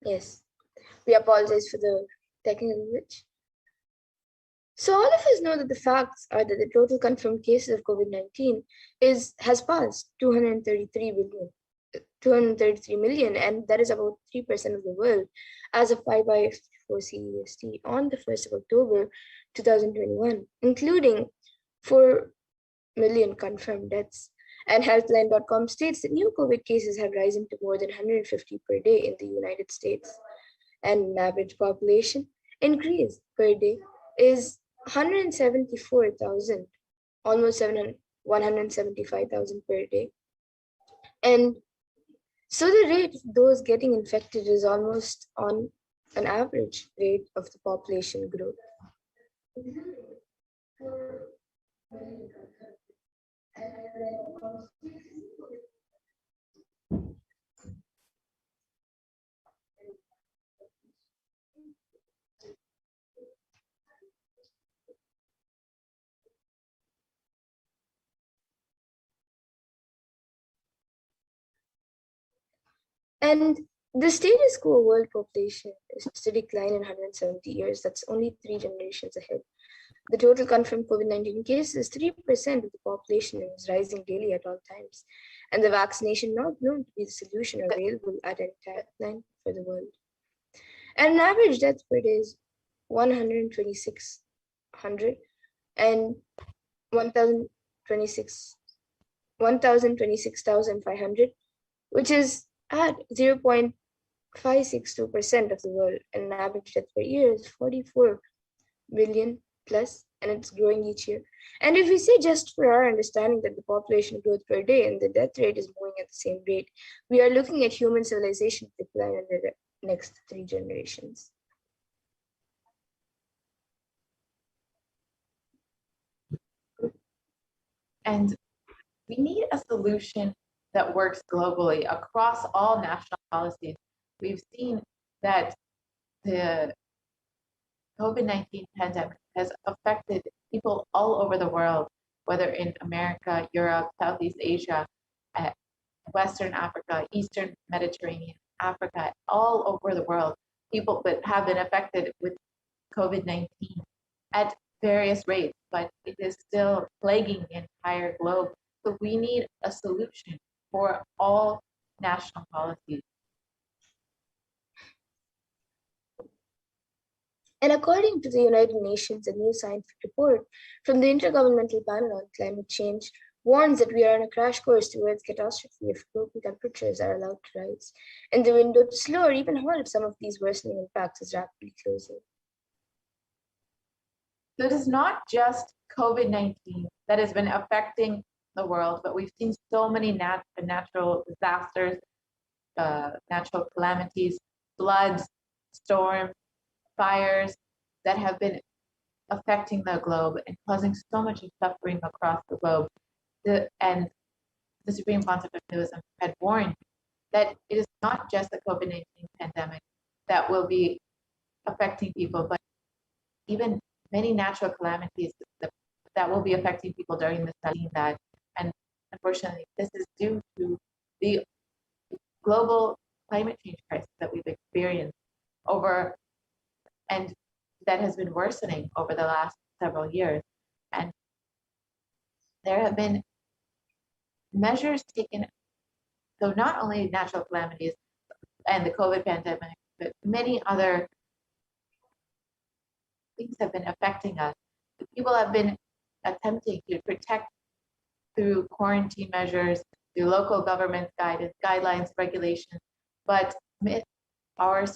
Yes, we apologize for the technical glitch. So all of us know that the facts are that the total confirmed cases of COVID-19 has passed 233 million, and that is about 3% of the world as of 5/54 CEST on the 1st of October 2021, including 4 million confirmed deaths. And Healthline.com states that new COVID cases have risen to more than 150 per day in the United States, and an average population increase per day is 174,000, almost 175,000 per day. And so the rate of those getting infected is almost on an average rate of the population growth. And the status quo world population is to decline in 170 years. That's only 3 generations ahead. The total confirmed COVID-19 cases, 3% of the population, is rising daily at all times. And the vaccination not known to be the solution available at any time for the world. And an average death per day is 126,000 and 1,026,500, which is at 0.562% of the world, and an average death per year is 44 million plus, and it's growing each year. And if we say, just for our understanding, that the population growth per day and the death rate is moving at the same rate, we are looking at human civilization decline in the next 3 generations. And we need a solution that works globally across all national policies. We've seen that the COVID-19 pandemic has affected people all over the world, whether in America, Europe, Southeast Asia, Western Africa, Eastern Mediterranean, Africa, all over the world. People that have been affected with COVID-19 at various rates, but it is still plaguing the entire globe. So we need a solution for all national policies. And according to the United Nations, a new scientific report from the Intergovernmental Panel on Climate Change warns that we are on a crash course towards catastrophe if global temperatures are allowed to rise, and the window to slow or even halt some of these worsening impacts is rapidly closing. So it is not just COVID-19 that has been affecting the world, but we've seen so many natural disasters, natural calamities, floods, storms, fires that have been affecting the globe and causing so much suffering across the globe. And the Supreme Council of Hinduism had warned that it is not just the COVID-19 pandemic that will be affecting people, but even many natural calamities that will be affecting people during this time. And unfortunately, this is due to the global climate change crisis that we've experienced and that has been worsening over the last several years. And there have been measures taken, so not only natural calamities and the COVID pandemic, but many other things have been affecting us. People have been attempting to protect through quarantine measures, through local government guidance, guidelines, regulations, but our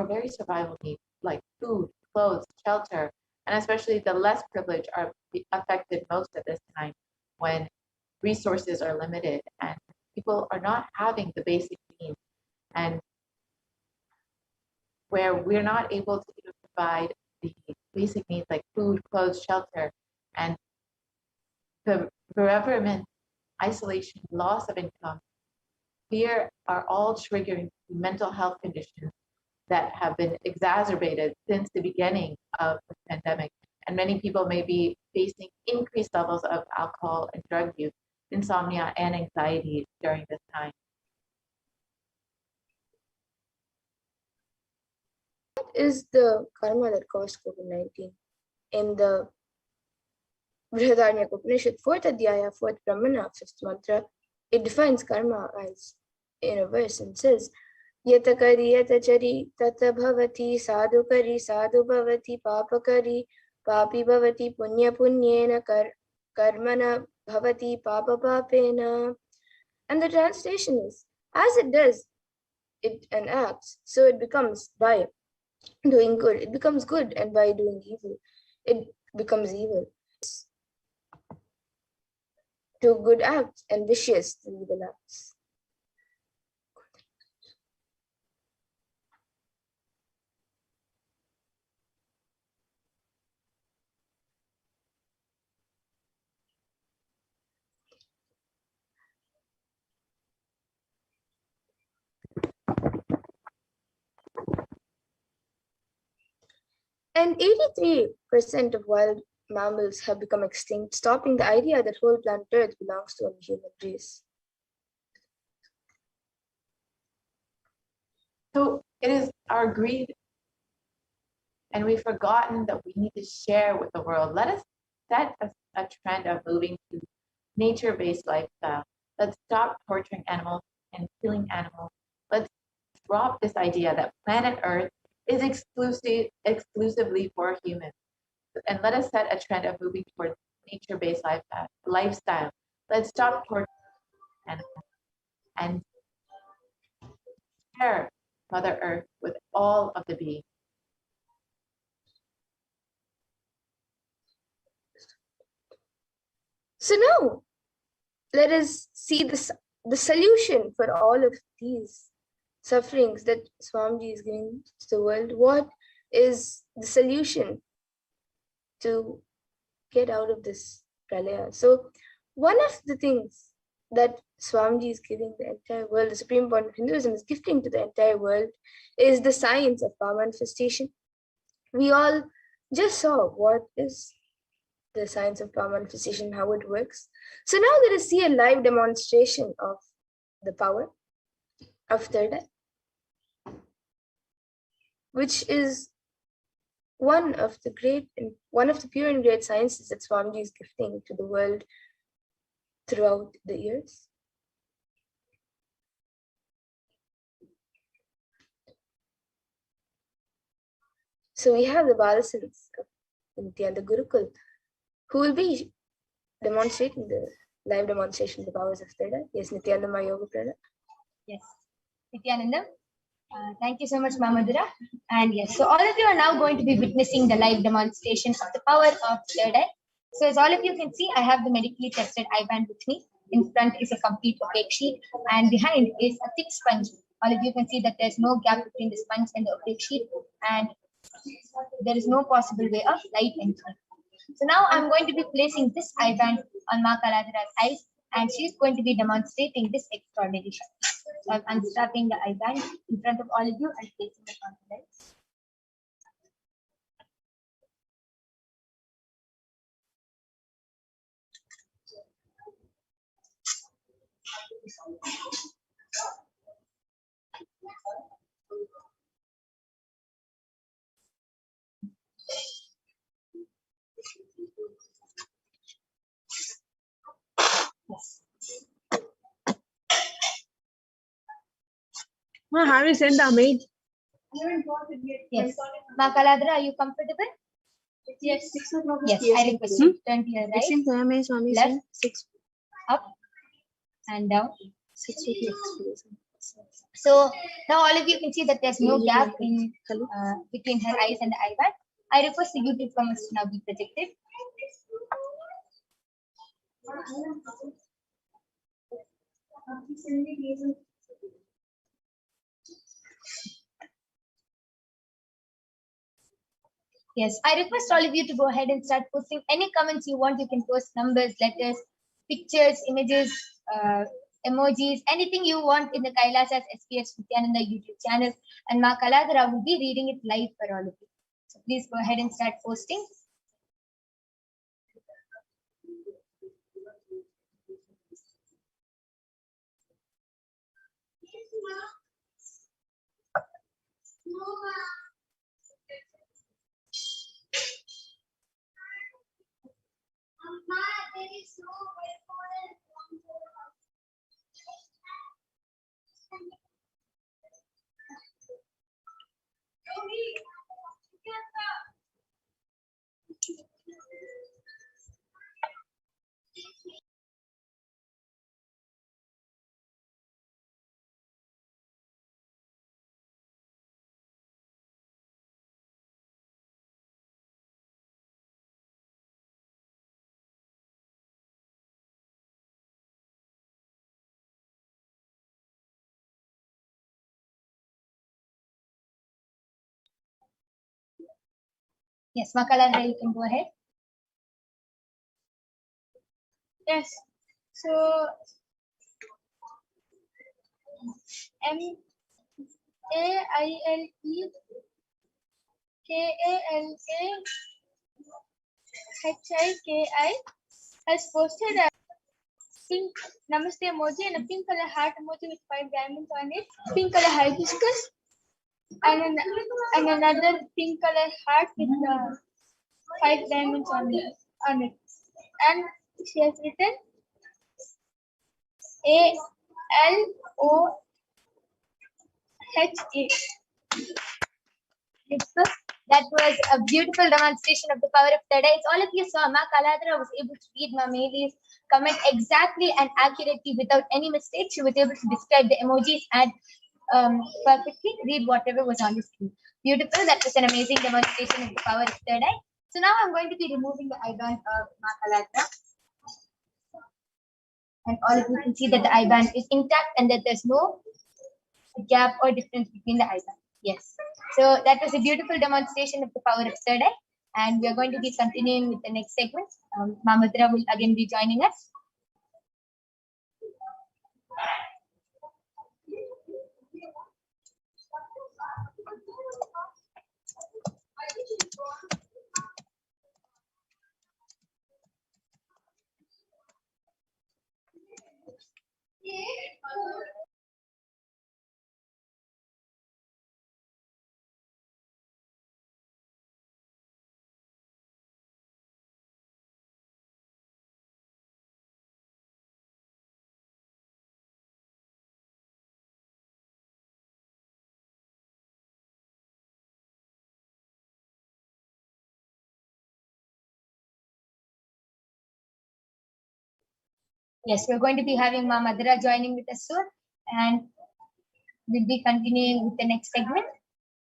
very survival needs, like food, clothes, shelter, and especially the less privileged are affected most at this time when resources are limited and people are not having the basic needs, and where we're not able to even provide the basic needs like food, clothes, shelter, and the bereavement, isolation, loss of income, fear are all triggering mental health conditions that have been exacerbated since the beginning of the pandemic. And many people may be facing increased levels of alcohol and drug use, insomnia, and anxiety during this time. is the karma that caused COVID-19? In the Brihadaranyaka Upanishad, 4th Adhyaya, 4th Brahmana, 5th mantra, it defines karma as in a verse and says, Yatakari yatachari tata bhavati sadhukari sadhu bhavati papakari papi bhavati punya punyena karmana bhavati papa papena. And the translation is, as it does it and acts, so it becomes by doing good. It becomes good, and by doing evil, it becomes evil. To good acts and vicious to evil acts. And 83% of wild mammals have become extinct, stopping the idea that whole planet Earth belongs to a human race. So it is our greed, and we've forgotten that we need to share with the world. Let us set a trend of moving to nature-based lifestyle. Let's stop torturing animals and killing animals. Let's drop this idea that planet Earth is exclusively for humans. And let us set a trend of moving towards nature-based lifestyle. Let's stop torturing animals and share Mother Earth with all of the beings. So now, let us see the solution for all of these sufferings that Swamiji is giving to the world. What is the solution to get out of this pralaya? So one of the things that Swamiji is giving the entire world, the supreme point of Hinduism is gifting to the entire world, is the science of power manifestation. We all just saw what is the science of power manifestation, how it works. So now let us see a live demonstration of the power of third eye, which is one of the pure and great sciences that Swamiji is gifting to the world throughout the years. So we have the Balasans of Nithyananda Gurukul, who will be demonstrating the live demonstration of the powers of third eye. Yes, Nithyananda Yoga Prana. Yes, Nithyananda. Thank you so much, Mamadura. And yes, so all of you are now going to be witnessing the live demonstration of the power of third eye. So as all of you can see, I have the medically tested eye band with me. In front is a complete opaque sheet, and behind is a thick sponge. All of you can see that there's no gap between the sponge and the opaque sheet, and there is no possible way of light entering. So now I'm going to be placing this eye band on Ma Kaladhara's eyes, and she's going to be demonstrating this extraordinary shot. So I'm unstrapping the eye band in front of all of you and placing it on the lens. Yes. Have you sent the mail? Yes. Ma Kaladhara, are you comfortable? Yes. 6 o'clock. Yes, I request you to turn to your right, left, 6. up, and down. 6 weeks. So now all of you can see that there's no gap in between her eyes and the eye band. I request the YouTube comments to now be projected. Yes, I request all of you to go ahead and start posting any comments you want. You can post numbers, letters, pictures, images, emojis, anything you want in the Kailasa'S HDH Nithyananda YouTube channel, and Ma Kaladhara will be reading it live for all of you. So please go ahead and start posting. Yes, Makalandra, you can go ahead. Yes. So MAILEKALAHIKI has posted a pink Namaste emoji and a pink color heart emoji with 5 diamonds on it, pink color hibiscus, and another pink color heart with 5 diamonds on it. And she has written ALOHA. That was a beautiful demonstration of the power of third eye. All of you saw, Ma Kaladra was able to read Ma Meli's comment exactly and accurately without any mistake. She was able to describe the emojis and perfectly read whatever was on the screen. Beautiful. That was an amazing demonstration of the power of third eye. So now I'm going to be removing the eye band of Ma Kaladra. And all of you can see that the eye band is intact and that there's no gap or difference between the eye band. Yes. So that was a beautiful demonstration of the power of third eye. And we are going to be continuing with the next segment. Mamadra will again be joining us. Yes, we're going to be having Ma Madhura joining with us soon, and we'll be continuing with the next segment.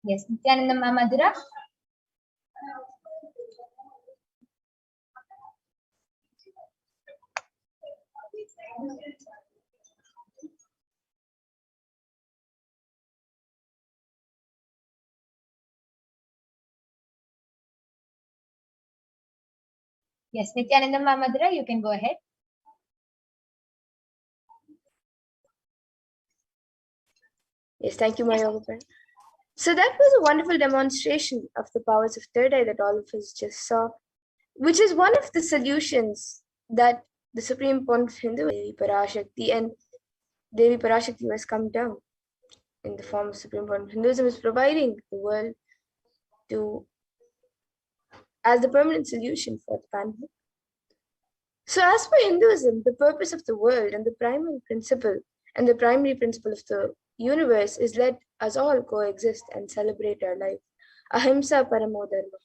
Yes, Nithyananda Ma Madhura. Yes, Nithyananda Ma Madhura, you can go ahead. Yes, thank you, my young friend. So that was a wonderful demonstration of the powers of third eye that all of us just saw, which is one of the solutions that the Supreme Pontiff Hindu, Devi Parashakti, and Devi Parashakti has come down in the form of Supreme Pontiff Hinduism is providing the world to as the permanent solution for the pandemic. So as for Hinduism, the purpose of the world and the primary principle of the universe is let us all coexist and celebrate our life. Ahimsa paramo dharma,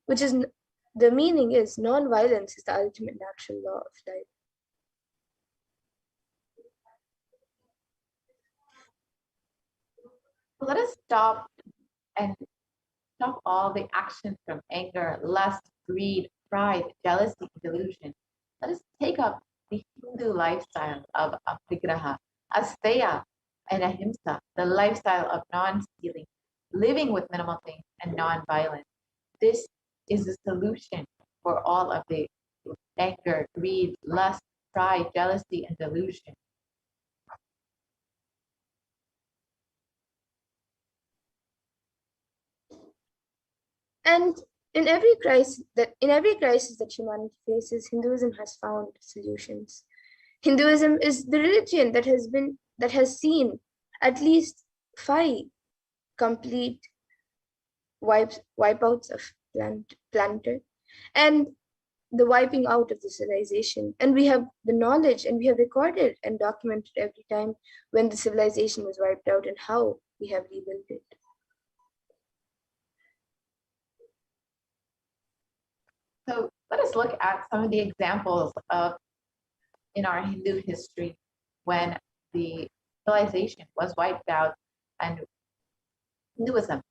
which is the meaning is non-violence is the ultimate natural law of life. Let us stop all the actions from anger, lust, greed, pride, jealousy, and delusion. Let us take up the Hindu lifestyle of aparigraha, asteya, and ahimsa, the lifestyle of non-stealing, living with minimal things, and non-violence. This is the solution for all of the anger, greed, lust, pride, jealousy, and delusion. And in every crisis that humanity faces, Hinduism has found solutions. Hinduism is the religion that has seen at least 5 complete wipeouts of planet, and the wiping out of the civilization. And we have the knowledge, and we have recorded and documented every time when the civilization was wiped out and how we have rebuilt it. So let us look at some of the examples of in our Hindu history when the civilization was wiped out and Hinduism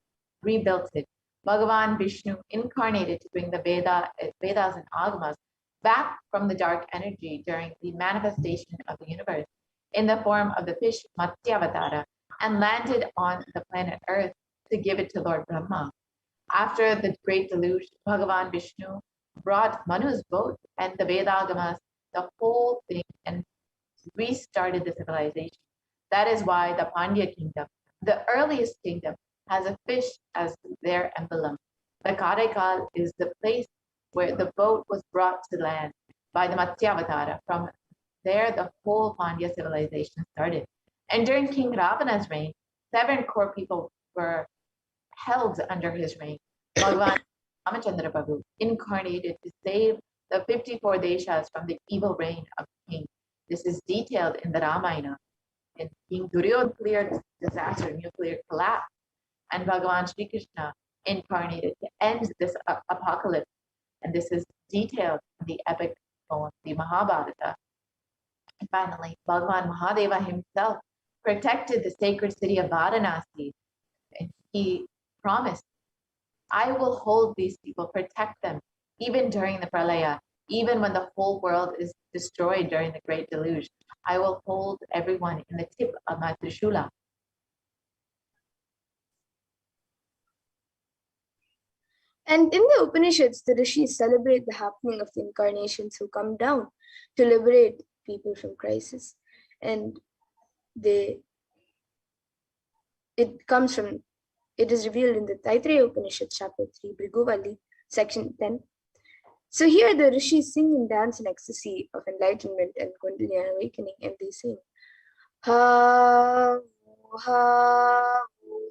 rebuilt it. Bhagavan Vishnu incarnated to bring the Vedas and Agamas back from the dark energy during the manifestation of the universe in the form of the fish Matsyavatara and landed on the planet Earth to give it to Lord Brahma. After the great deluge, Bhagavan Vishnu brought Manu's boat and the Vedagamas, the whole thing, and restarted the civilization. That is why the Pandya kingdom, the earliest kingdom, has a fish as their emblem. The Karaikal is the place where the boat was brought to land by the Matsyavatara. From there, the whole Pandya civilization started. And during King Ravana's reign, 7 core people were held under his reign. Bhagavan Ramachandra Prabhu incarnated to save the 54 deshas from the evil reign of the king. This is detailed in the Ramayana. And King Duryodhana cleared disaster, nuclear collapse, and Bhagavan Sri Krishna incarnated to end this apocalypse. And this is detailed in the epic poem, the Mahabharata. And finally, Bhagavan Mahadeva himself protected the sacred city of Varanasi. And he promised, I will hold these people, protect them, even during the Pralaya, even when the whole world is destroyed during the Great Deluge. I will hold everyone in the tip of my Trishula. And in the Upanishads, the rishis celebrate the happening of the incarnations who come down to liberate people from crisis. And it is revealed in the Taittiriya Upanishad, chapter 3, Bhriguvali, section 10. So here the rishis sing and dance in ecstasy of enlightenment and Kundalini awakening, and they sing, ha, ha,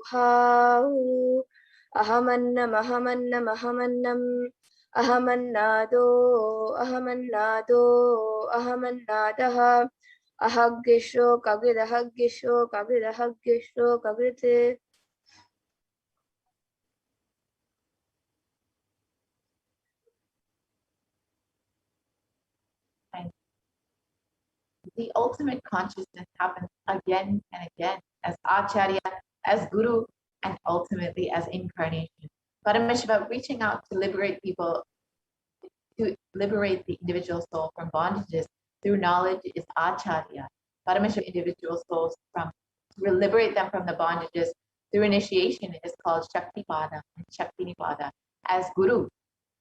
ha, ahamannam, ahamannam, ahamannam, ahamannado, ahamannado, ahamannadaha, ahaggisho, kagrid, ahaggisho, kagrid, ahaggisho, kagrite. The ultimate consciousness happens again and again as Acharya, as Guru, and ultimately as incarnation. Paramashiva reaching out to liberate people, to liberate the individual soul from bondages through knowledge is Acharya. Paramashiva individual souls to liberate them from the bondages through initiation is called Shaktipada and Shaktinipada as Guru.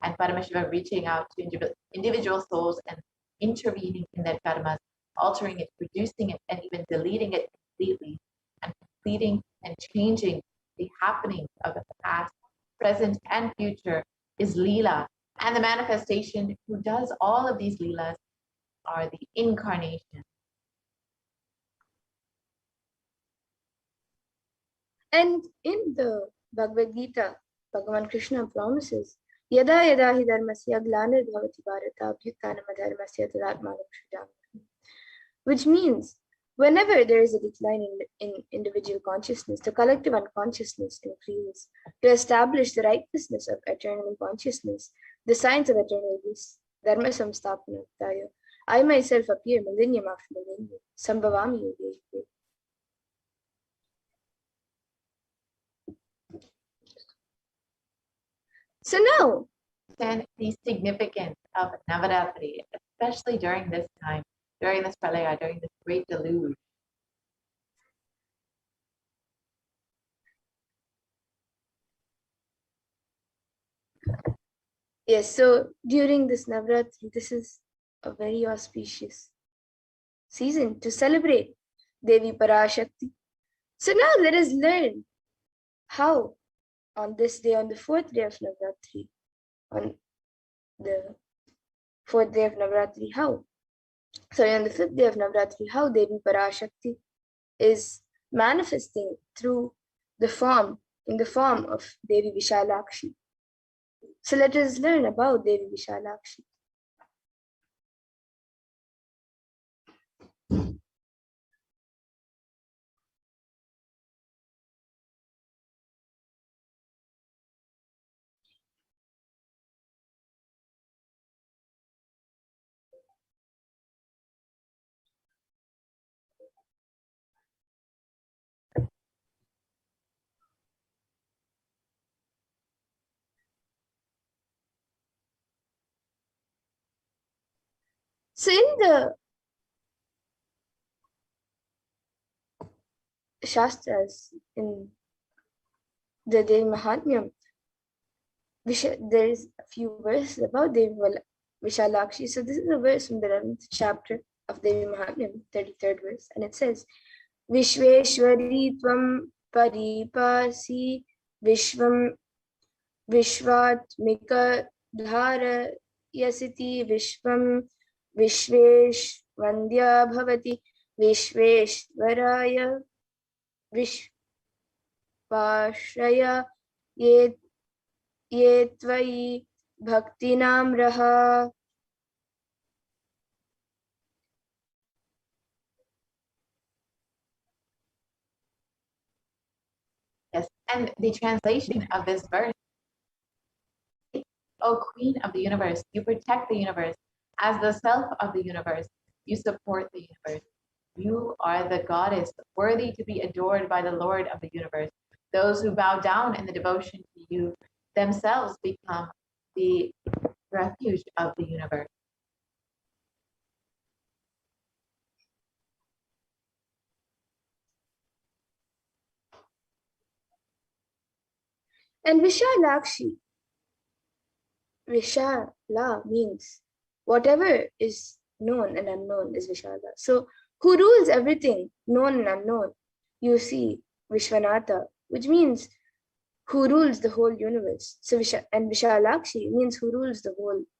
And Paramashiva reaching out to individual souls and intervening in their karmas, altering it, reducing it, and even deleting it completely, and completing and changing the happenings of the past, present, and future is Leela. And the manifestation who does all of these Leelas are the incarnation. And in the Bhagavad Gita, Bhagavan Krishna promises, Yada yada hi dharmasya glanir bhavati bharata abhyutanam adharmasya tadatmanam shrujam. Which means, whenever there is a decline in individual consciousness, the collective unconsciousness increases. To establish the righteousness of eternal consciousness, the science of eternal bliss, dharma samstapana, I myself appear millennium after millennium, sambhavami yuge yuge. So now, And the significance of Navaratri, especially during this time, during this pralaya, during this great deluge. yes, so during this Navaratri, this is a very auspicious season to celebrate Devi Parashakti. So now let us learn how on this day, on the 4th day of Navaratri, on the 4th day of Navaratri, on the 5th day of Navaratri, how Devi Parashakti is manifesting through in the form of Devi Vishalakshi. So let us learn about Devi Vishalakshi. So in the Shastras, in the Devi Mahatmyam, there is a few verses about Devi Vishalakshi. So this is a verse from the 11th chapter of Devi Mahatmyam, 33rd verse, and it says, Vishveshwari Tvam Paripasi Vishvam Vishvatmika Dhara Yasiti Vishvam Vishveshvandya Bhavati Vishveshwaraya Vishvashraya Ye Tvai Bhaktinam Raha. Yes, and the translation of this verse, O Queen of the universe, you protect the universe. As the self of the universe, you support the universe. You are the goddess, worthy to be adored by the Lord of the universe. Those who bow down in the devotion to you themselves become the refuge of the universe. And Vishalakshi, Vishala means whatever is known and unknown is Vishala. So who rules everything, known and unknown? You see Vishwanatha, which means who rules the whole universe. So and Vishalakshi means who rules the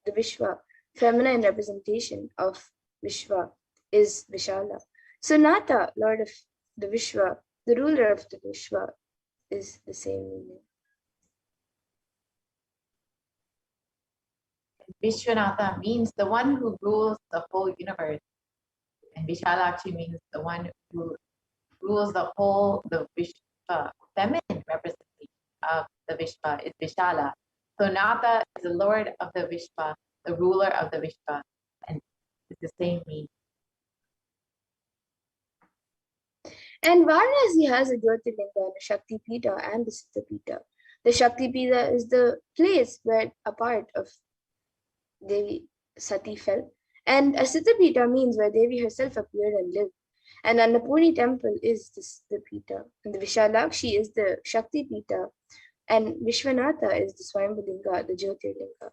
Vishwa. Feminine representation of Vishwa is Vishala. So Natha, Lord of the Vishwa, the ruler of the Vishwa, is the same meaning. Vishwanatha means the one who rules the whole universe. And Vishalakshi means the one who rules the Vishwa. Feminine representation of the Vishwa is Vishala. So Natha is the lord of the Vishwa, the ruler of the Vishwa, and it's the same meaning. And Varanasi has a Jyotirlinga and a Shakti Pita and the Siddha Pita. The Shakti Pita is the place where a part of Devi Sati fell. And a Siddha Pita means where Devi herself appeared and lived. And Annapurni temple is the Siddha Pita. And the Vishalakshi is the Shakti Pita. And Vishwanatha is the Swayambhulinga, the Jyotirlinga.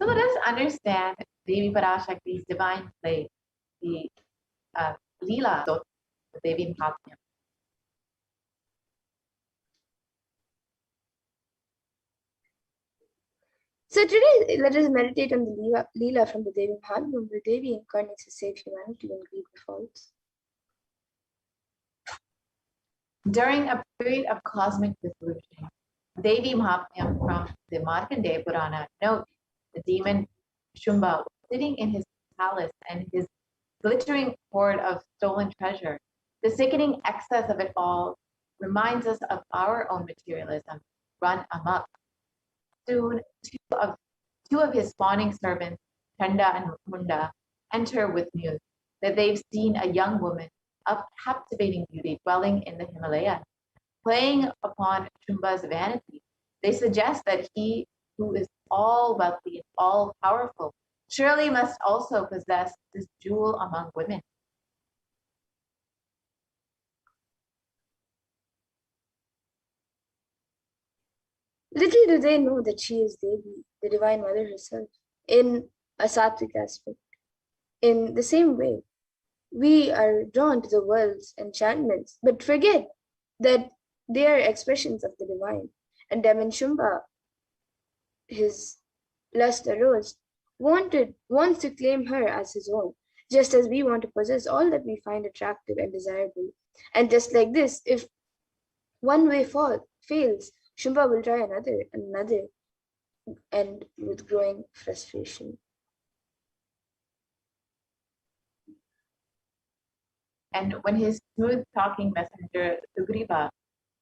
So let us understand Devi Parashakti's divine place, the Leela, the Devi Mahatmyam. So today, let us meditate on the Leela from the Devi Mahatmyam, where Devi incarnates to save humanity when greed befalls. During a period of cosmic dissolution, Devi Mahatmyam from the Markandeya Purana notes the demon Shumba sitting in his palace and his glittering hoard of stolen treasure. The sickening excess of it all reminds us of our own materialism run amok. Soon, two of his spawning servants, Chanda and Munda, enter with news that they've seen a young woman of captivating beauty dwelling in the Himalayas. Playing upon Shumba's vanity, they suggest that he who is all wealthy and all powerful surely must also possess this jewel among women. Little do they know that she is Devi, the Divine Mother herself, in a sattvic aspect. In the same way, we are drawn to the world's enchantments, but forget that they are expressions of the divine. And Demon Shumba, his lust arose, wants to claim her as his own, just as we want to possess all that we find attractive and desirable. And just like this, if one way fails, Shumba will try another, and with growing frustration. And when his smooth-talking messenger Sugriva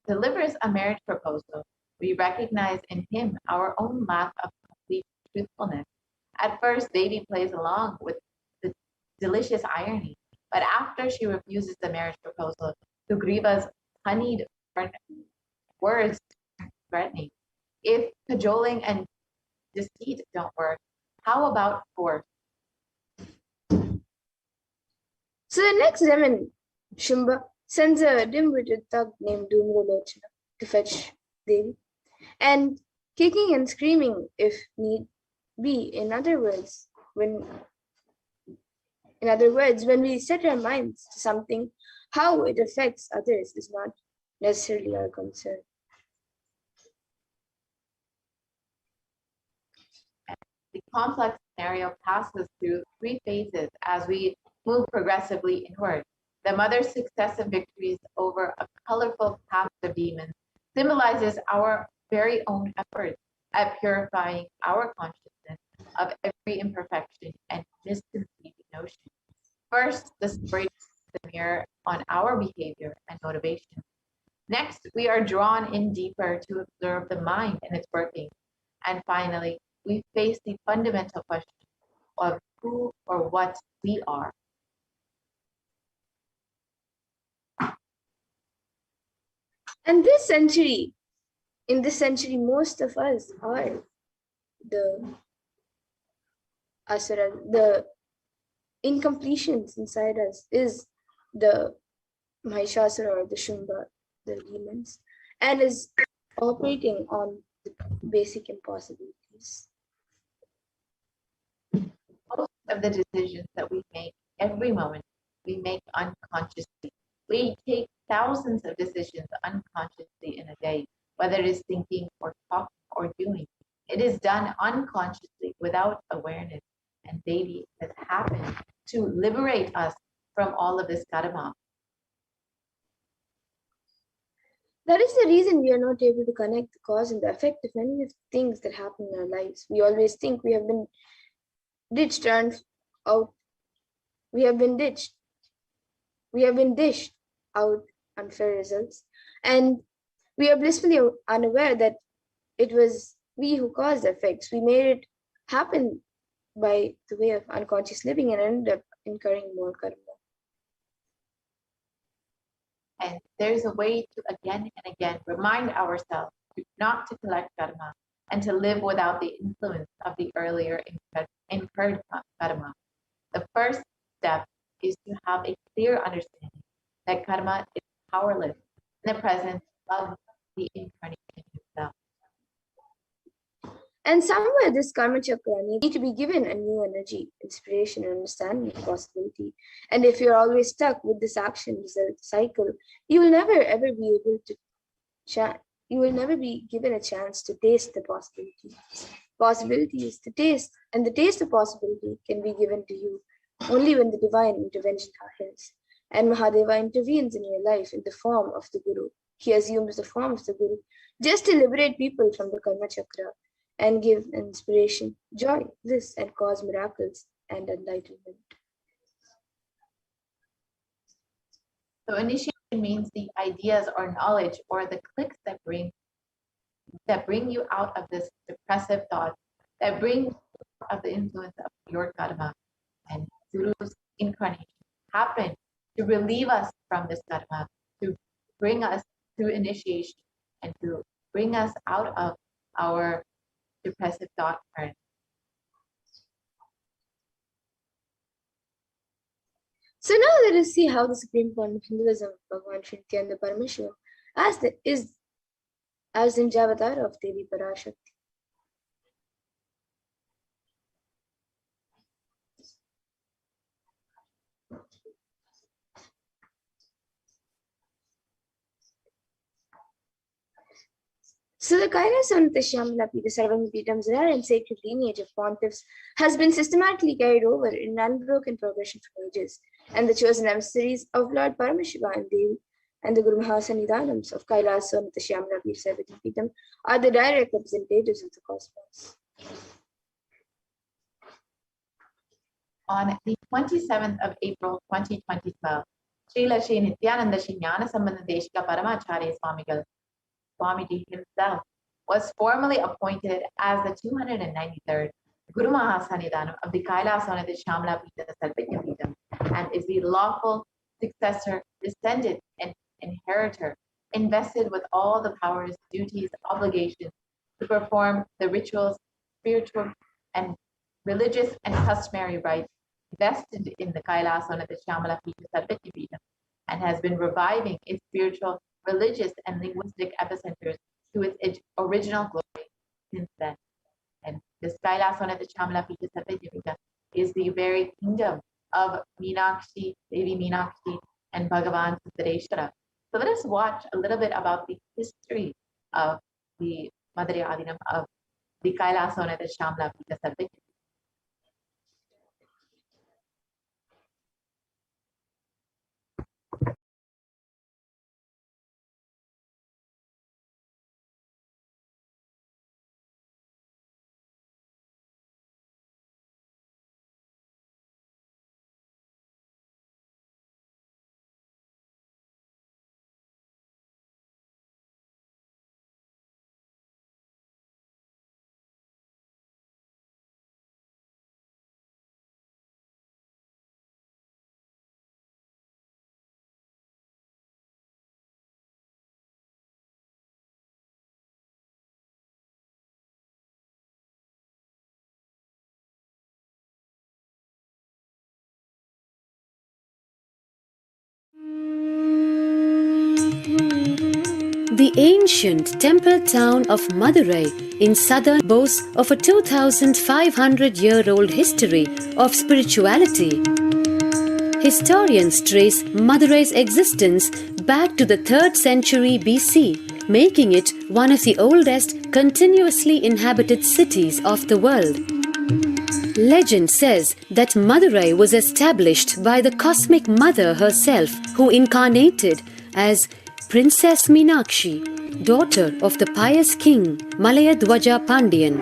delivers a marriage proposal, we recognize in him our own lack of complete truthfulness. At first, Devi plays along with the delicious irony, but after she refuses the marriage proposal, Sugriva's honeyed words threatening. If cajoling and deceit don't work, How about force? So the next Zeman, Shumba, sends a dim-witted thug named Dhumralochana to fetch Devi, and kicking and screaming if need be. In other words, when we set our minds to something, how it affects others is not necessarily our concern. The complex scenario passes through three phases as we move progressively inward. The mother's successive victories over a colorful cast of demons symbolizes our very own efforts at purifying our consciousness of every imperfection and misconceived notion. First, the story is the mirror on our behavior and motivation. Next, we are drawn in deeper to observe the mind and its working. And finally, we face the fundamental question of who or what we are. And in this century, most of us are the asura, the incompletions inside us is the Mahishasura or the Shumba, the demons, and is operating on the basic impossibilities. Most of the decisions that we make every moment, we make unconsciously. We take thousands of decisions unconsciously in a day, whether it is thinking or talking or doing. It is done unconsciously without awareness. And Devi has happened to liberate us from all of this karma. That is the reason we are not able to connect the cause and the effect of many of the things that happen in our lives. We always think we have been ditched and out. We have been dished out unfair results, and we are blissfully unaware that it was we who caused the effects. We made it happen by the way of unconscious living and ended up incurring more karma. And there's a way to again and again remind ourselves not to collect karma and to live without the influence of the earlier incurred karma. The first step is to have a clear understanding that karma is powerless in the presence of the incarnation itself. And somewhere this karma chakra needs to be given a new energy, inspiration, and understanding of possibility. And if you're always stuck with this action result cycle, you will never ever be able to you will never be given a chance to taste the possibility. Possibility is the taste, and the taste of possibility can be given to you only when the divine intervention happens. And Mahadeva intervenes in your life in the form of the Guru. He assumes the form of the Guru just to liberate people from the karma chakra and give inspiration, joy, bliss, and cause miracles and enlightenment. So initiation means the ideas or knowledge or the clicks that bring you out of this depressive thought, that bring out of the influence of your karma. And Guru's incarnation happened to relieve us from this karma, to bring us to initiation and to bring us out of our depressive thought current. So now let us see how the supreme point of Hinduism, Bhagavan Sri Nithyananda Paramashivam, as in Javatar of Devi Parashakti. So the Kailasa'S, the Sarvangapitam's rare and sacred lineage of pontiffs has been systematically carried over in unbroken progression for ages, and the chosen emissaries of Lord Paramashiva and Devi and the Guru Mahasannidhanams of Kailasa'S, the Sarvangapitam are the direct representatives of the cosmos. On the 27th of April 2012, Srila Sri Nithyananda Jnana Sambandha Deshika Paramacharya Swamiji himself was formally appointed as the 293rd Guru Mahasannidhanam of the Kailasa'S, the Shamla-pita Sarvajñapītam, and is the lawful successor, descendant, and inheritor, invested with all the powers, duties, obligations to perform the rituals, spiritual and religious and customary rites vested in the Kailasa'S Nithyananda Paramashivam and has been reviving its spiritual, religious, and linguistic epicenters to its original glory since then. And this Kailasa'S Nithyananda Paramashivam is the very kingdom of Meenakshi, Devi Meenakshi, and Bhagavan Suttareshwara. So let us watch a little bit about the history of the Madurai Adinam of the Kailasa'S Nithyananda Paramashivam. The ancient temple town of Madurai in southern boasts of a 2,500-year-old history of spirituality. Historians trace Madurai's existence back to the 3rd century BC, making it one of the oldest continuously inhabited cities of the world. Legend says that Madurai was established by the cosmic mother herself, who incarnated as Princess Meenakshi, daughter of the pious king Malayadwaja Pandian.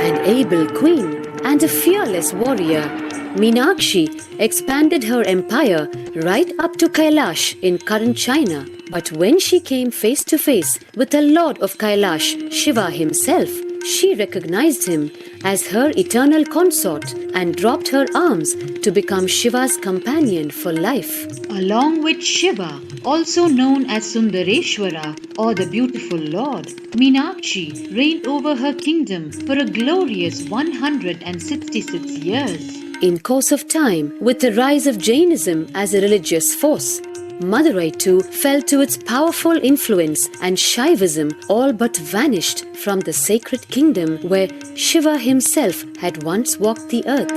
An able queen and a fearless warrior, Meenakshi expanded her empire right up to Kailash in current China. But when she came face to face with the Lord of Kailash, Shiva himself, she recognized him as her eternal consort and dropped her arms to become Shiva's companion for life. Along with Shiva, also known as Sundareshwara or the beautiful Lord, Meenakshi reigned over her kingdom for a glorious 166 years. In course of time, with the rise of Jainism as a religious force, Madurai too fell to its powerful influence, and Shaivism all but vanished from the sacred kingdom where Shiva himself had once walked the earth.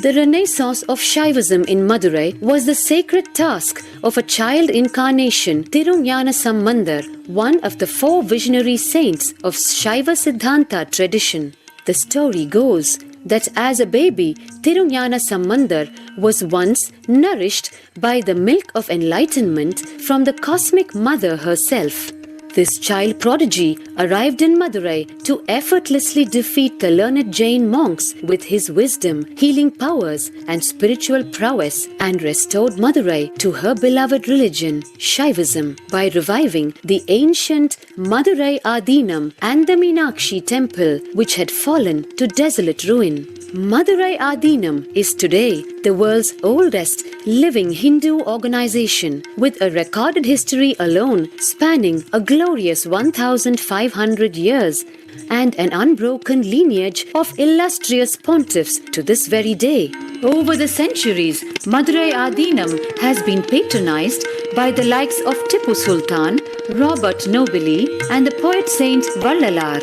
The renaissance of Shaivism in Madurai was the sacred task of a child incarnation, Tirunjana Sambandar, one of the 4 visionary saints of Shaiva Siddhanta tradition. The story goes that as a baby, Tirunjana Sambandar was once nourished by the milk of enlightenment from the cosmic mother herself. This child prodigy arrived in Madurai to effortlessly defeat the learned Jain monks with his wisdom, healing powers, and spiritual prowess, and restored Madurai to her beloved religion, Shaivism, by reviving the ancient Madurai Adinam and the Meenakshi temple, which had fallen to desolate ruin. Madurai Adinam is today the world's oldest living Hindu organization, with a recorded history alone spanning a glorious 1,500 years and an unbroken lineage of illustrious pontiffs to this very day. Over the centuries, Madurai Adinam has been patronized by the likes of Tipu Sultan, Robert Nobili, and the poet saint Vallalar.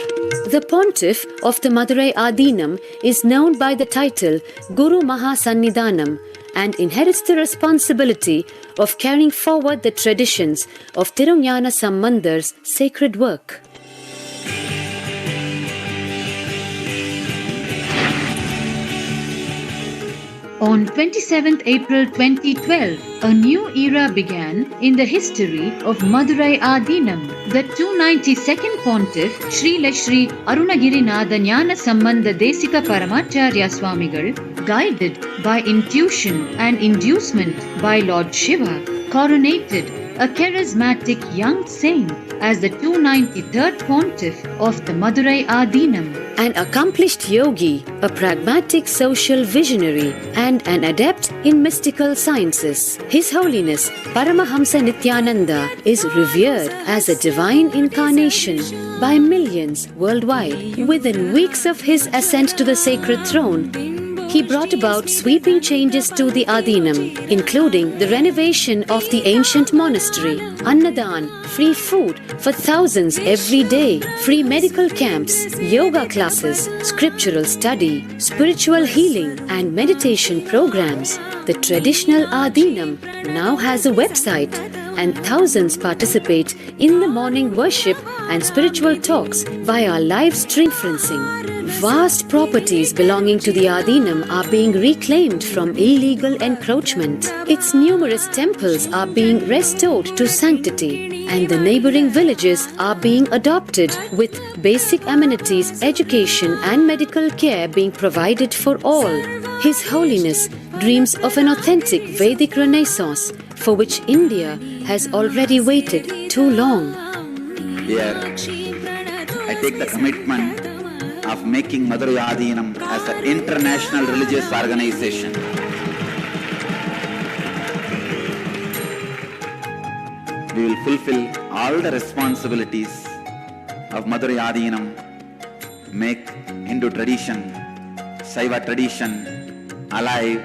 The pontiff of the Madurai Adinam is known by the title Guru Mahasannidhanam and inherits the responsibility of carrying forward the traditions of Tirunjana Sambandar's sacred work. On 27th April 2012, a new era began in the history of Madurai Adinam. The 292nd Pontiff, Sri Shri Arunagirinatha Jnana Sambandha Desika Paramacharya Swamigal, guided by intuition and inducement by Lord Shiva, coronated a charismatic young saint, as the 293rd pontiff of the Madurai Adinam. An accomplished yogi, a pragmatic social visionary, and an adept in mystical sciences. His Holiness Paramahamsa Nithyananda is revered as a divine incarnation by millions worldwide. Within weeks of his ascent to the sacred throne, he brought about sweeping changes to the Adinam, including the renovation of the ancient monastery, Annadan, free food for thousands every day, free medical camps, yoga classes, scriptural study, spiritual healing, and meditation programs. The traditional Adinam now has a website, and thousands participate in the morning worship and spiritual talks via live stream conferencing. Vast properties belonging to the Adinam are being reclaimed from illegal encroachment. Its numerous temples are being restored to sanctity, and the neighboring villages are being adopted, with basic amenities, education, and medical care being provided for all. His Holiness dreams of an authentic Vedic Renaissance, for which India has already waited too long. Here, I take the commitment of making Madurai Adinam as an international religious organization. We will fulfill all the responsibilities of Madurai Adinam, make Hindu tradition, Saiva tradition alive,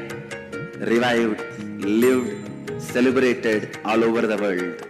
revived, lived, celebrated all over the world.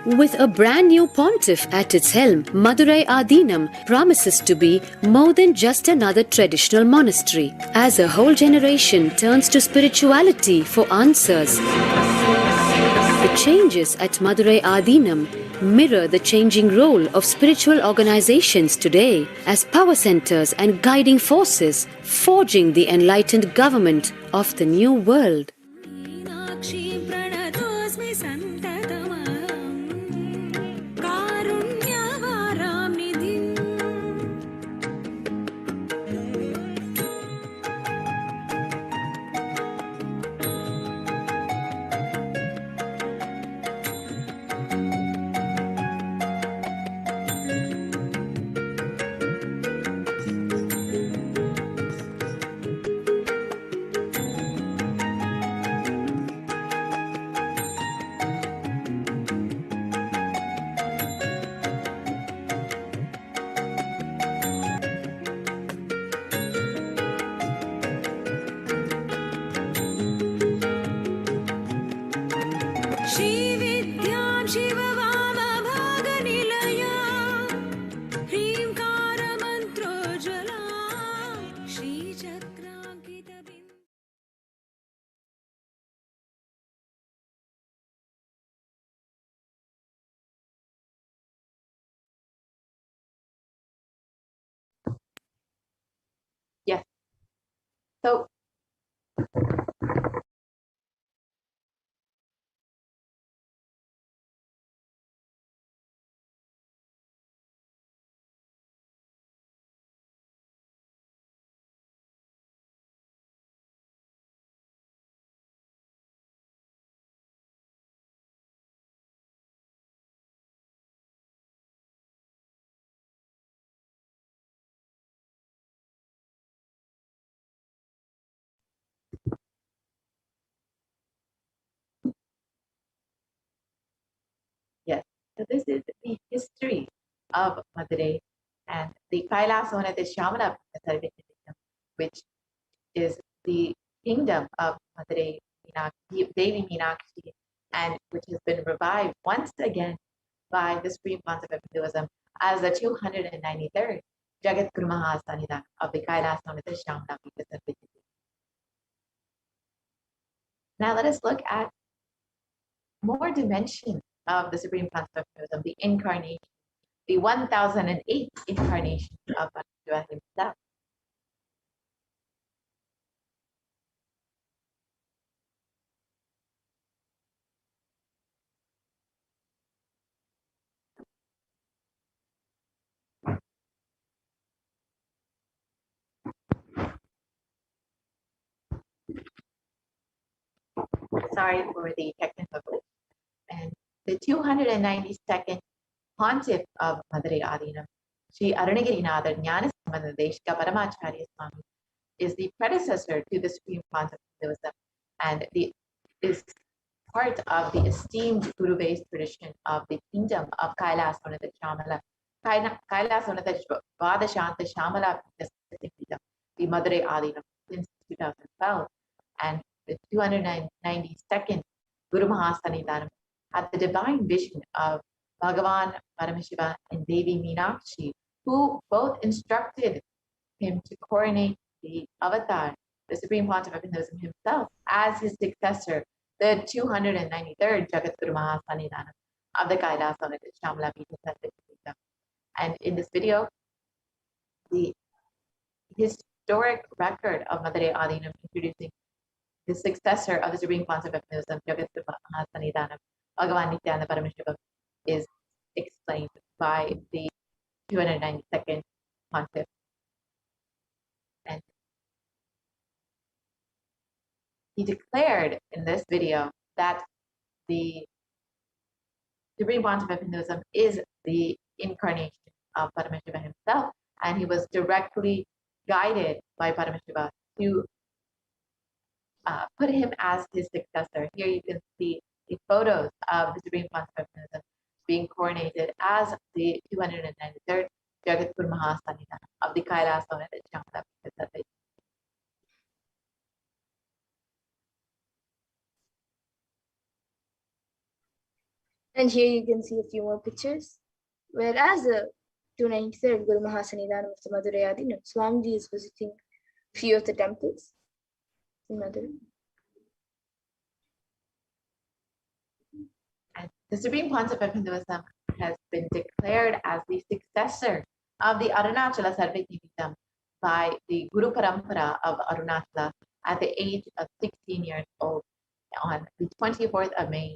With a brand new pontiff at its helm, Madurai Adinam promises to be more than just another traditional monastery, as a whole generation turns to spirituality for answers. The changes at Madurai Adinam mirror the changing role of spiritual organizations today as power centers and guiding forces, forging the enlightened government of the new world. Yes. So yes, so this is the history of Madurai and the Kailasa'S Nithyananda Paramashivam, which is the kingdom of Madurai Devi Meenakshi, and which has been revived once again by the Supreme Concept of Hinduism as the 293rd Jagat Guru Mahasanidhan of the Kailasa'S Nithyananda Paramashivam. Now let us look at more dimensions of the Supreme Concept of Hinduism, the incarnation, the 1008th incarnation of Shiva himself. sorry for the technical glitch. And the 292nd pontiff of Madurai Adinam, Sri Arunagirinatha Jnanasambandha Deshika Paramacharya Swami, is the predecessor to the Supreme Pontiff of Hinduism and is part of the esteemed Guru-based tradition of the kingdom of Kailasa'S Shamala. Kailasa'S Vadashanta Shamala, the Madurai Adinam, since 2012, and the 292nd Guru Mahasannidhanam had the divine vision of Bhagavan Paramashiva and Devi Meenakshi, who both instructed him to coronate the avatar, the Supreme Pontiff of Hinduism himself, as his successor, the 293rd Jagat Guru Mahasannidhanam of the Kailasa'S Shamala Pita. And in this video, the historic record of Madurai Adinam introducing the successor of the Supreme Pontiff of Hinduism, Jagat Guru Mahasannidhanam, Bhagavan Nithyananda Paramashivam, is explained by the 292nd Pontiff. And he declared in this video that the Supreme Pontiff of Hinduism is the incarnation of Paramashiva himself, and he was directly guided by Paramashiva to put him as his successor. Here you can see the photos of the Supreme Pontiff of Hinduism being coronated as the 293rd Jagat Guru Mahasannidhanam of the Kailasa'S Shamala Pita. And here you can see a few more pictures. Whereas the 293rd Guru Mahasannidhanam of the Madurai Adinam, Swamiji is visiting a few of the temples in Madurai. And the Supreme Pontiff of Hinduism has been declared as the successor of the Arunachala Sarvajñapītam by the Guru Parampara of Arunachala at the age of 16 years old on the 24th of May,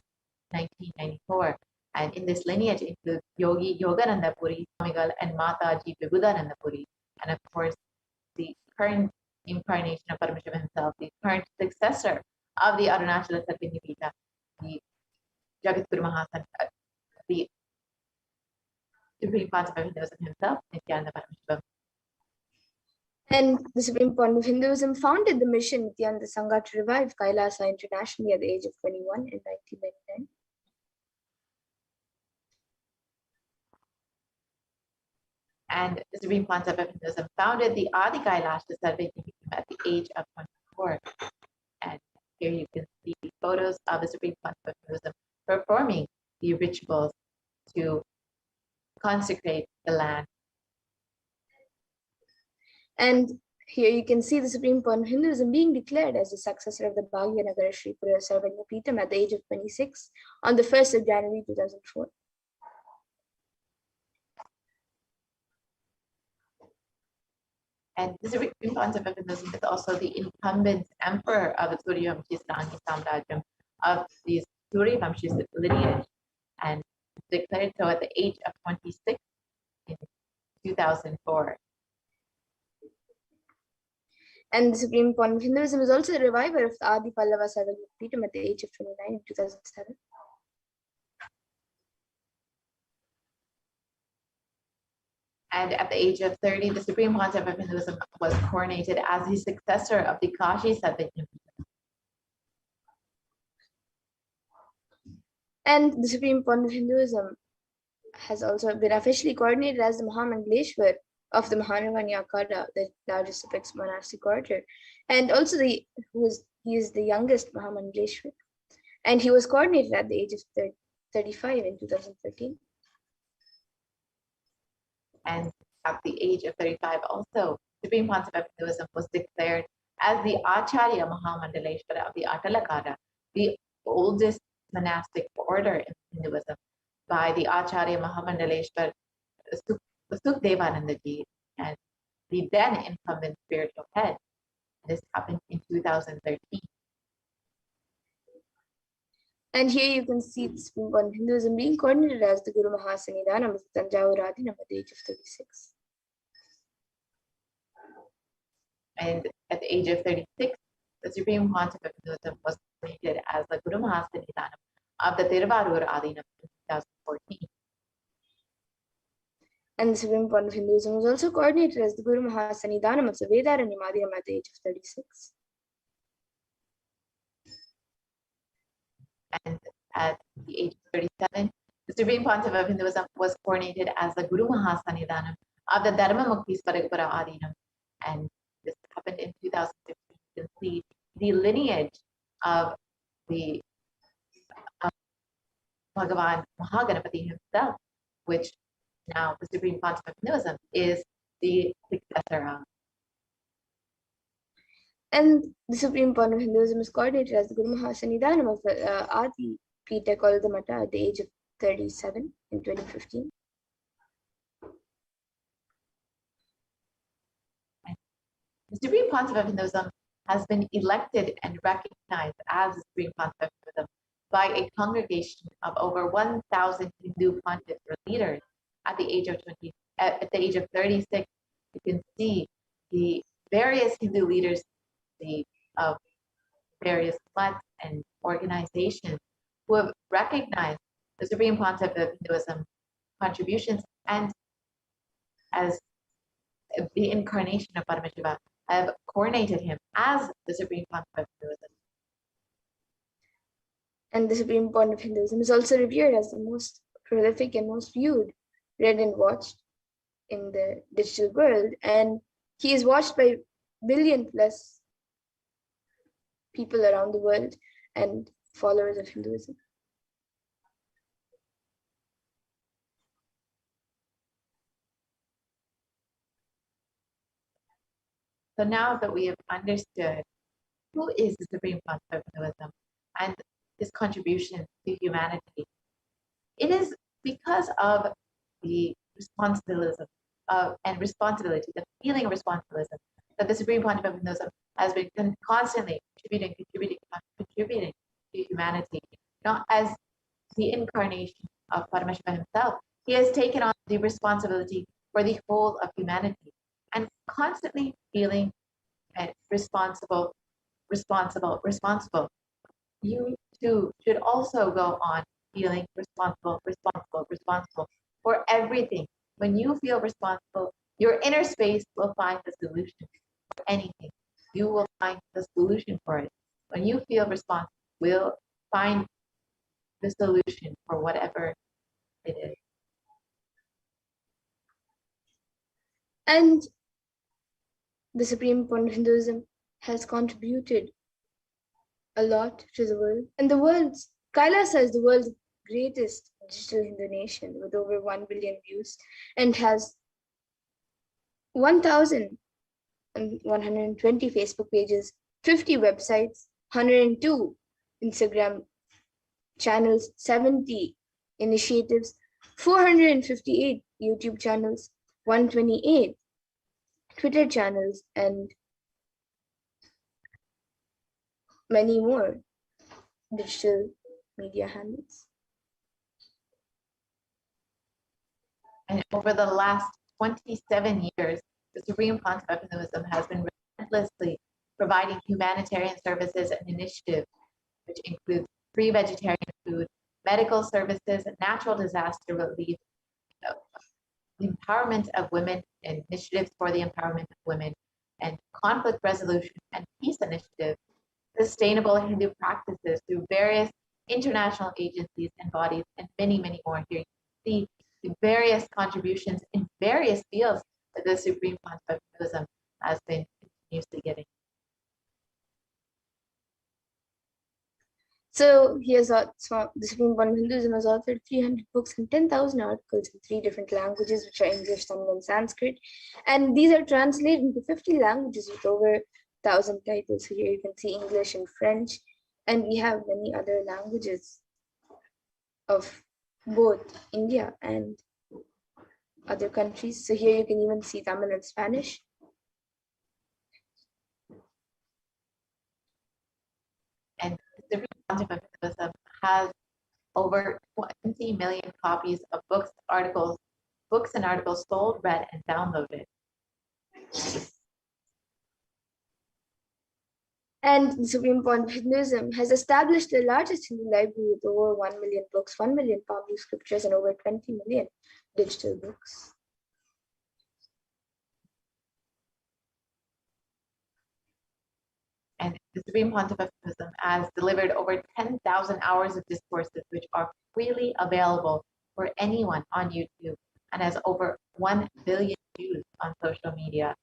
1994. And in this lineage includes Yogi Yogananda Puri, Swamigal, and Mataji Vibhudananda Puri. And of course, the current incarnation of Paramashiva himself, the current successor of the Arunachala Sarvajñapītam, the Jagat Guru Mahasannidhanam, the Supreme Pontiff of Hinduism himself, Nithyananda Paramashivam. And the Supreme Pontiff of Hinduism founded the mission Nithyananda Sangha to revive Kailasa internationally at the age of 21 in 1999. And the Supreme Pontiff of Hinduism founded the Adi Kailasa'S Sarvajñapītam at the age of 24. And here you can see photos of the Supreme Pontiff of Hinduism performing the rituals to consecrate the land. And here you can see the Supreme Pontiff of Hinduism being declared as the successor of the Bhagyanagara Sri Pura Sarvajñapītam at the age of 26 on the 1st of January 2004. And the Supreme Pontiff of Hinduism is also the incumbent emperor of the Suryavamshi Srangi Samrajyam of the Suryavamshi lineage, and declared so at the age of 26 in 2004. And the Supreme Pontiff of Hinduism is also the reviver of the Adi Pallava Sarvajñapītam at the age of 29 in 2007. And at the age of 30, the Supreme Pontiff of Hinduism was coronated as the successor of the Kashi Sarvajñapītam. And the Supreme Pontiff of Hinduism has also been officially coordinated as the Mahamangaleshwar of the Mahanavani Akhada, the largest apex monastic order. And also he is the youngest Mahamangaleshwar. And he was coordinated at the age of 35 in 2013. And at the age of 35 also, Supreme Pontiff of Hinduism was declared as the Acharya Mahamandaleshwara of the Atalakada, the oldest monastic order in Hinduism, by the Acharya Mahamandaleshwar Sukdevanandaji and the then incumbent spiritual head. This happened in 2013. And here you can see the Supreme Pontiff of Hinduism being coordinated as the Guru Mahasannidhanam of the Tanjavur Adinam at the age of 36. And at the age of 36, the Supreme Pontiff of Hinduism was appointed as the Guru Mahasanidanam of the Thiruvarur Adinam in 2014. And the Supreme Pontiff of Hinduism was also coordinated as the Guru Mahasanidanam of the Vedaranyam Adinam at the age of 36. And at the age of 37, the Supreme Pontiff of Hinduism was coordinated as the Guru Mahasanidanam of the Dharma Mukti Sparagpura Adinam. And this happened in 2015. You can see the lineage of the Bhagavan Mahaganapati himself, which now the Supreme Pontiff of Hinduism is the successor of. And the Supreme Pontiff of Hinduism is coordinated as the Guru Mahasanidanam of the Adi Pita called the Mata at the age of 37 in 2015. The Supreme Pontiff of Hinduism has been elected and recognized as the Supreme Pontiff of Hinduism by a congregation of over 1,000 Hindu pontiffs or leaders at the age of 36. You can see the various Hindu leaders of various clubs and organizations who have recognized the Supreme Pontiff of Hinduism contributions and as the incarnation of Paramashiva have coronated him as the Supreme Pontiff of Hinduism. And the Supreme Pontiff of Hinduism is also revered as the most prolific and most viewed, read and watched in the digital world. And he is watched by billion plus people around the world and followers of Hinduism. So now that we have understood who is the Supreme Pontiff of Hinduism and his contribution to humanity, it is because of the responsibility, the feeling of responsibility that the Supreme Pontiff of Hinduism has been constantly contributing to humanity. Not as the incarnation of Paramashiva himself, he has taken on the responsibility for the whole of humanity and constantly feeling responsible. You too should also go on feeling responsible for everything. When you feel responsible, your inner space will find the solution for anything. You will find the solution for it. When you feel responsible, will find the solution for whatever it is. And the Supreme Pontiff of Hinduism has contributed a lot to the world. And Kailasa is the world's greatest digital Hindu nation with over 1 billion views and has 1,120 Facebook pages, 50 websites, 102 Instagram channels, 70 initiatives, 458 YouTube channels, 128 Twitter channels, and many more digital media handles. And over the last 27 years, the Supreme Pontiff of Hinduism has been relentlessly providing humanitarian services and initiatives, which include free vegetarian food, medical services, natural disaster relief, the empowerment of women, initiatives for the empowerment of women, and conflict resolution and peace initiatives, sustainable Hindu practices through various international agencies and bodies, and many, many more. Here you can see the various contributions in various fields that the Supreme Pontiff of Hinduism has been continuously giving. So the Supreme Pontiff of Hinduism has authored 300 books and 10,000 articles in 3 different languages, which are English, Tamil, and Sanskrit. And these are translated into 50 languages with over 1,000 titles. So here you can see English and French, and we have many other languages of both India and other countries. So here you can even see Tamil and Spanish. And the Supreme Pontiff of Hinduism has over 20 million copies of books and articles sold, read, and downloaded. And the Supreme Point of Hinduism has established the largest Hindu library with over 1 million books, 1 million Pali scriptures, and over 20 million digital books. And the Supreme Pontiff of Hinduism has delivered over 10,000 hours of discourses, which are freely available for anyone on YouTube, and has over 1 billion views on social media,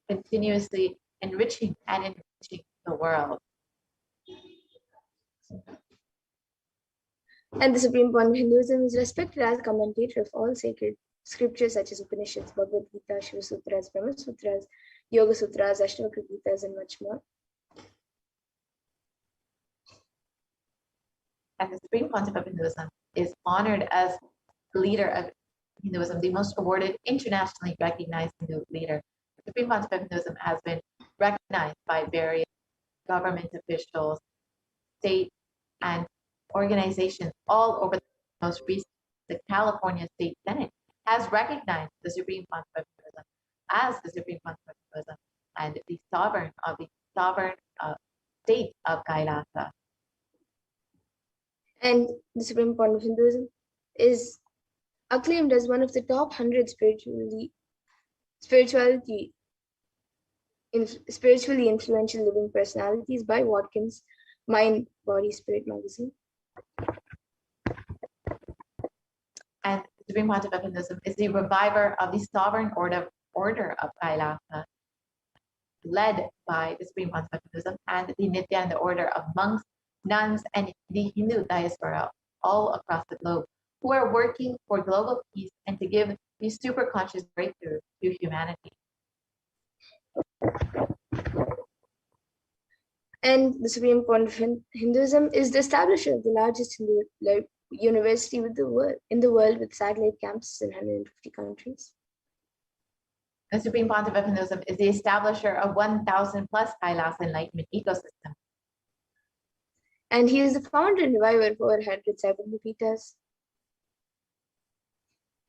continuously enriching and enriching the world. And the Supreme Point of Hinduism is respected as a commentator of all sacred scriptures such as Upanishads, Bhagavad Gita, Shiva Sutras, Brahma Sutras, Yoga Sutras, Ashtavakra Gitas, and much more. And the Supreme Pontiff of Hinduism is honored as leader of Hinduism, the most awarded, internationally recognized Hindu leader. The Supreme Pontiff of Hinduism has been recognized by various government officials, state and organizations all over the most recent. The California State Senate has recognized the Supreme Pontiff of Hinduism as the Supreme Pontiff of Hinduism and the sovereign of the sovereign state of Kailasa. And the Supreme Point of Hinduism is acclaimed as one of the top 100 spiritually influential living personalities by Watkins Mind, Body, Spirit magazine. And the Supreme Pontiff of Hinduism is the reviver of the sovereign order of Kailasa, led by the Supreme Pontiff of Hinduism and the Nithyananda order of monks, nuns, and the Hindu diaspora all across the globe, who are working for global peace and to give the super conscious breakthrough to humanity. And the Supreme Point of Hinduism is the establisher of the largest Hindu university in the world with satellite campuses in 150 countries. The Supreme Pontiff of Hinduism is the establisher of 1,000 plus Kailasa enlightenment ecosystem. And he is the founder and reviver of over 100 Cyberpitas.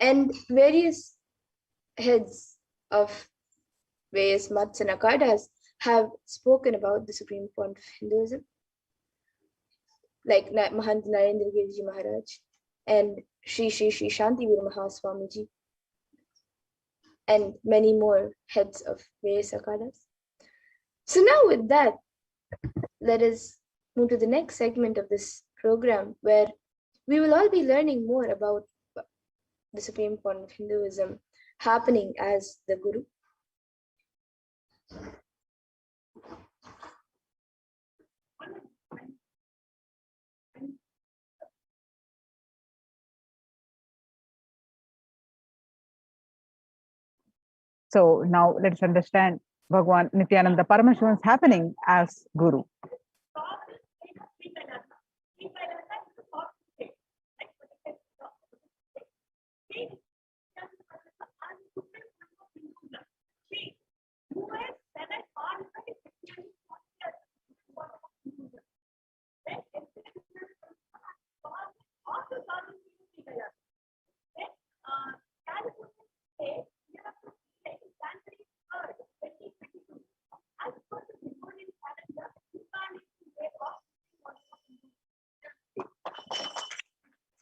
And various heads of various maths and akhadas have spoken about the Supreme Point of Hinduism, like Mahant Narendra Giriji Maharaj and Sri Shantivir Mahaswamiji, and many more heads of various akhadas. So now with that, let us move to the next segment of this program, where we will all be learning more about the Supreme Point of Hinduism happening as the Guru. So now let's understand Bhagwan Nithyananda Paramashivam is happening as Guru.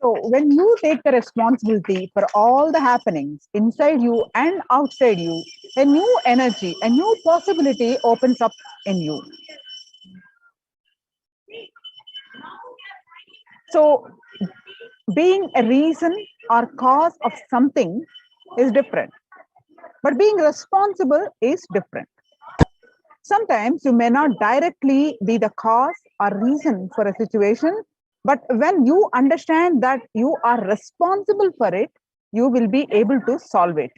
So when you take the responsibility for all the happenings inside you and outside you, a new energy, a new possibility opens up in you. So being a reason or cause of something is different, but being responsible is different. Sometimes you may not directly be the cause or reason for a situation, but when you understand that you are responsible for it, you will be able to solve it.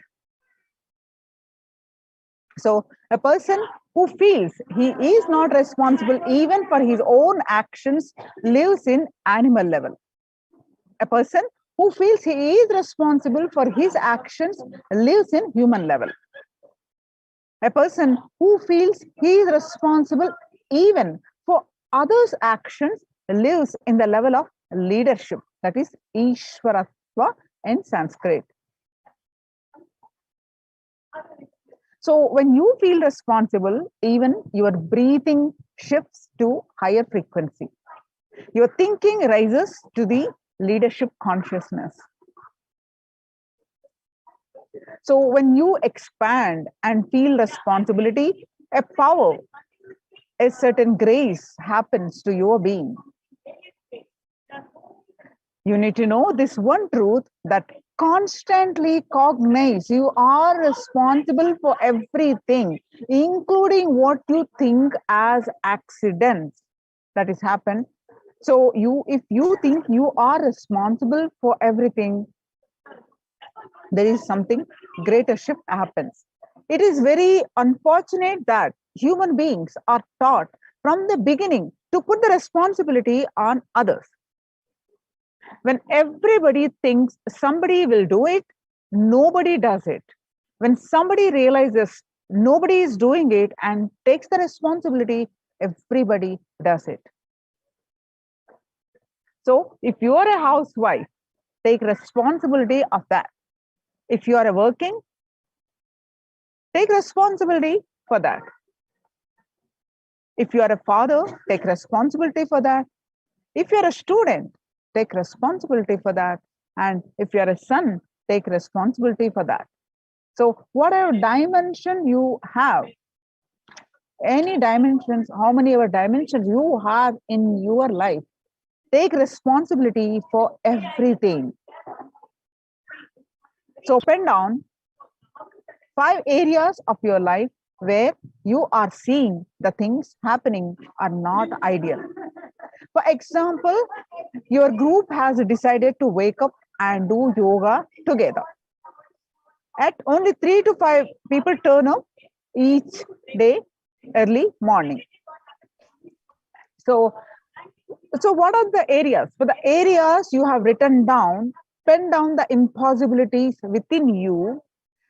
So a person who feels he is not responsible even for his own actions lives in animal level. A person who feels he is responsible for his actions lives in human level. A person who feels he is responsible even for others' actions lives in the level of leadership, that is Ishvaratva in Sanskrit. So when you feel responsible, even your breathing shifts to higher frequency. Your thinking rises to the leadership consciousness. So when you expand and feel responsibility, a power, a certain grace happens to your being. You need to know this one truth, that constantly cognize you are responsible for everything, including what you think as accidents that has happened. So if you think you are responsible for everything, there is something greater shift happens. It is very unfortunate that human beings are taught from the beginning to put the responsibility on others. When everybody thinks somebody will do it, nobody does it. When somebody realizes nobody is doing it and takes the responsibility, everybody does it. So if you are a housewife, take responsibility of that. If you are working, take responsibility for that. If you are a father, take responsibility for that. If you are a student, take responsibility for that. And if you are a son, take responsibility for that. So whatever dimension you have, any dimensions, how many ever dimensions you have in your life, take responsibility for everything. So pen down 5 areas of your life where you are seeing the things happening are not ideal. For example, your group has decided to wake up and do yoga together. At only 3 to 5 people turn up each day early morning. So what are the areas? For the areas you have written down, pen down the impossibilities within you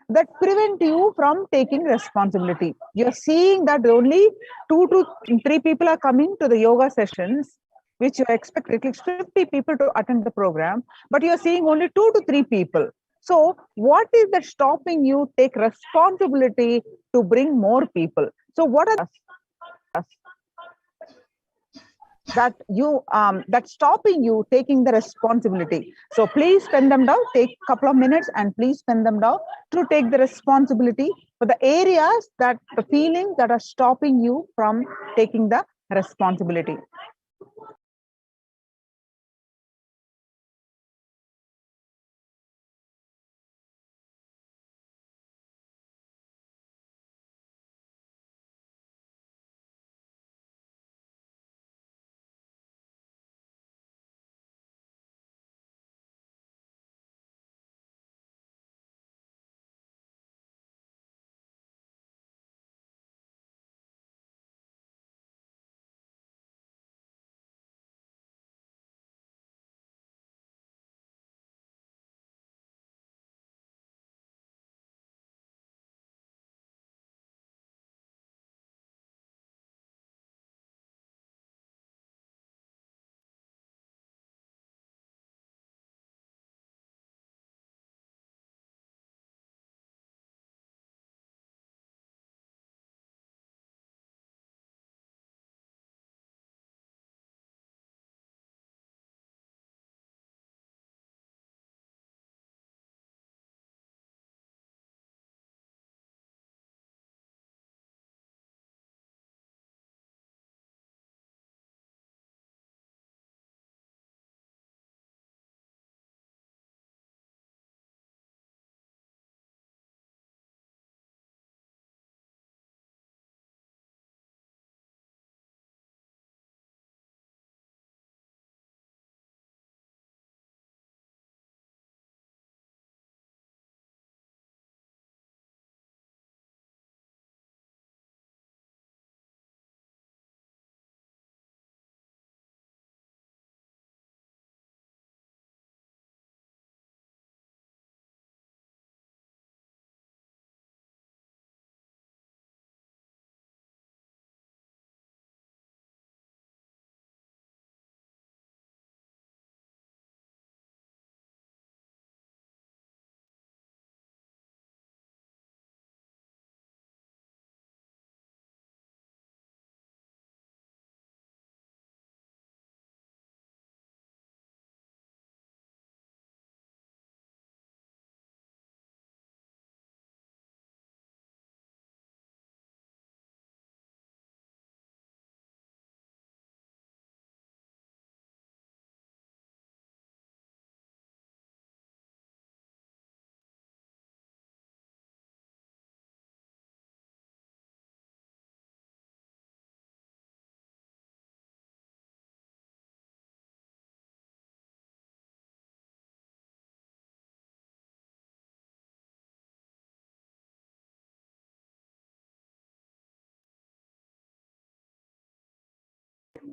that prevent you from taking responsibility. You're seeing that only 2 to 3 people are coming to the yoga sessions, which you expect at least 50 people to attend the program, but you're seeing only 2 to 3 people. So what is that stopping you take responsibility to bring more people? So what are that you that's stopping you taking the responsibility? So please pen them down, take a couple of minutes and please pen them down to take the responsibility for the areas, that the feelings that are stopping you from taking the responsibility.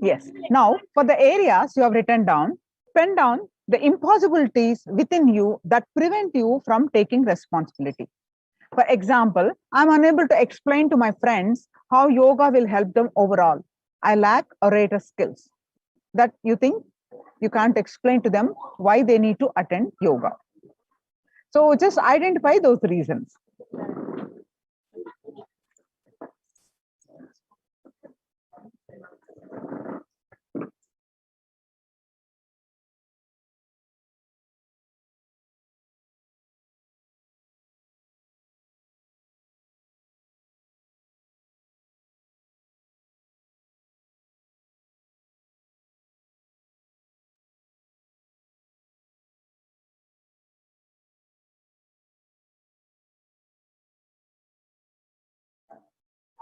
Yes. Now, for the areas you have written down, pen down the impossibilities within you that prevent you from taking responsibility. For example, I'm unable to explain to my friends how yoga will help them overall. I lack orator skills. That you think you can't explain to them why they need to attend yoga. So just identify those reasons.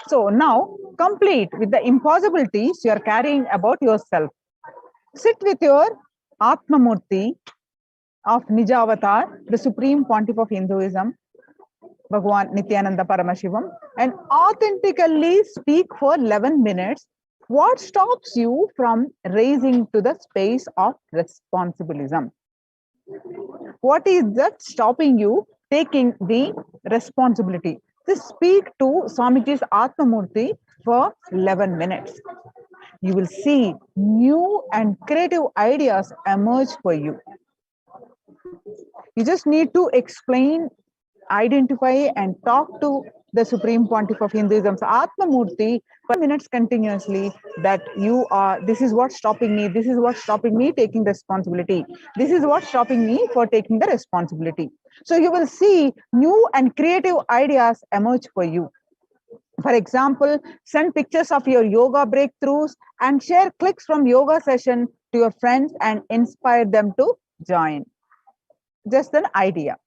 So now complete with the impossibilities you are carrying about yourself. Sit with your Atmamurti of Nijavatar, the Supreme Pontiff of Hinduism, Bhagwan Nithyananda Paramashivam, and authentically speak for 11 minutes. What stops you from raising to the space of responsibilism? What is that stopping you taking the responsibility? Just speak to Swamiji's Atmamurti for 11 minutes. You will see new and creative ideas emerge for you. You just need to explain, identify, and talk to the Supreme Pontiff of Hinduism's Atmamurti for minutes continuously that you are, this is what's stopping me, this is what's stopping me taking responsibility, this is what's stopping me for taking the responsibility. So you will see new and creative ideas emerge for you. For example, send pictures of your yoga breakthroughs and share clips from yoga session to your friends and inspire them to join. Just an idea.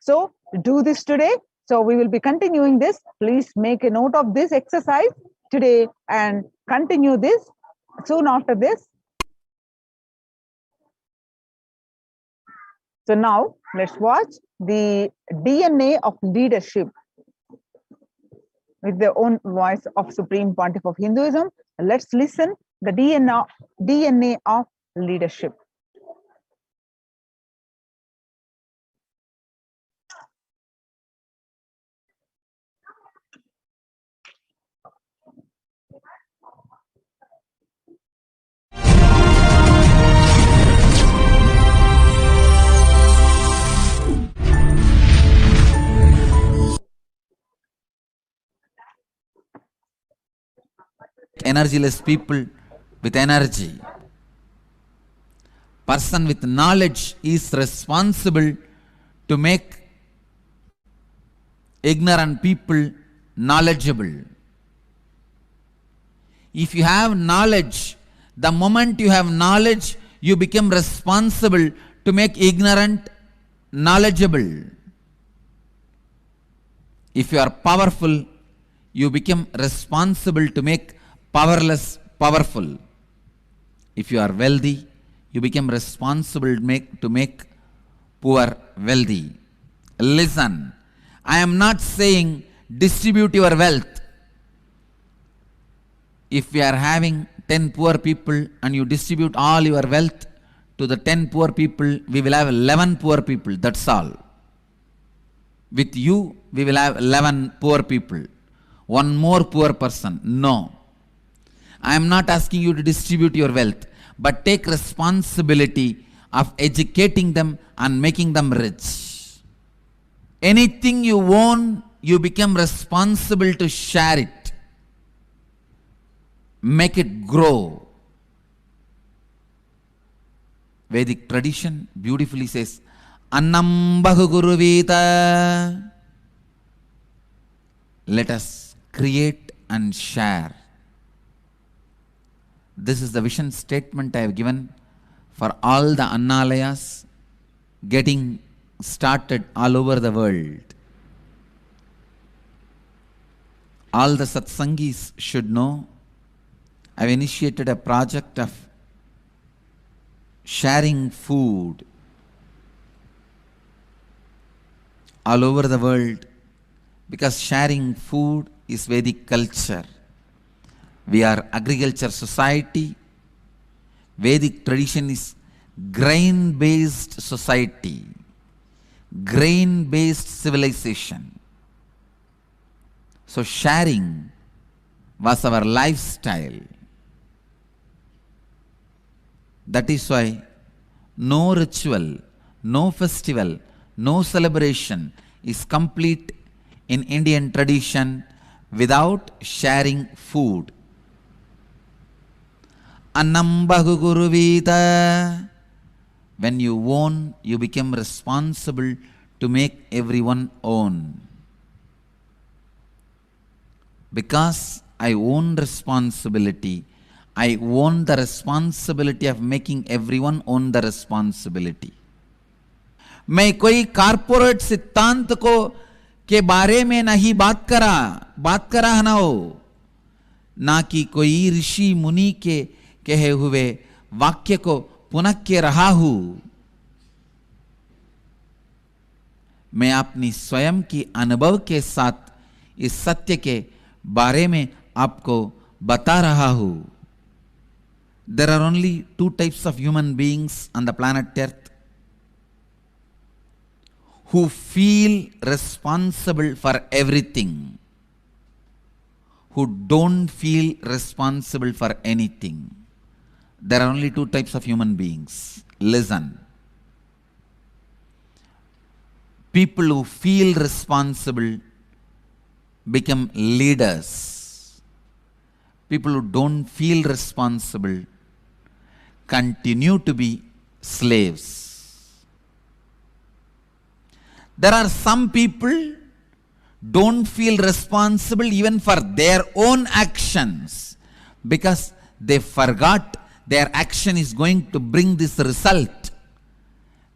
So do this today. So we will be continuing this. Please make a note of this exercise today and continue this soon after this. So now let's watch the DNA of leadership with the own voice of Supreme Pontiff of Hinduism. Let's listen the DNA of leadership. Energyless people with energy. Person with knowledge is responsible to make ignorant people knowledgeable. If you have knowledge, the moment you have knowledge, you become responsible to make ignorant knowledgeable. If you are powerful, you become responsible to make powerless powerful. If you are wealthy, you become responsible to make poor wealthy. Listen, I am not saying distribute your wealth. If we are having 10 poor people and you distribute all your wealth to the 10 poor people, we will have 11 poor people, that's all. With you, we will have 11 poor people. One more poor person. No. I am not asking you to distribute your wealth, but take responsibility of educating them and making them rich. Anything you own, you become responsible to share it. Make it grow. Vedic tradition beautifully says, Annam Bahuguruvita. Let us create and share. This is the vision statement I have given for all the Annalayas getting started all over the world. All the Satsangis should know I have initiated a project of sharing food all over the world, because sharing food is Vedic culture. We are agriculture society. Vedic tradition is grain-based society, grain-based civilization. So sharing was our lifestyle. That is why no ritual, no festival, no celebration is complete in Indian tradition without sharing food. Annam bahu guruvita. When you own, you become responsible to make everyone own. Because I own responsibility, I own the responsibility of making everyone own the responsibility. मैं कोई corporate सिद्धांत को के बारे में नहीं बात करा ना हो, ना कि कोई ऋषि मुनि के कहे हुए वाक्य को पुनः के रहा हूं. मैं अपनी स्वयं की अनुभव के साथ इस सत्य के बारे में आपको बता रहा हूं. There are only two types of human beings on the planet Earth who feel responsible for everything, who don't feel responsible for anything. There are only two types of human beings. Listen. People who feel responsible become leaders. People who don't feel responsible continue to be slaves. There are some people don't feel responsible even for their own actions because they forgot their action is going to bring this result.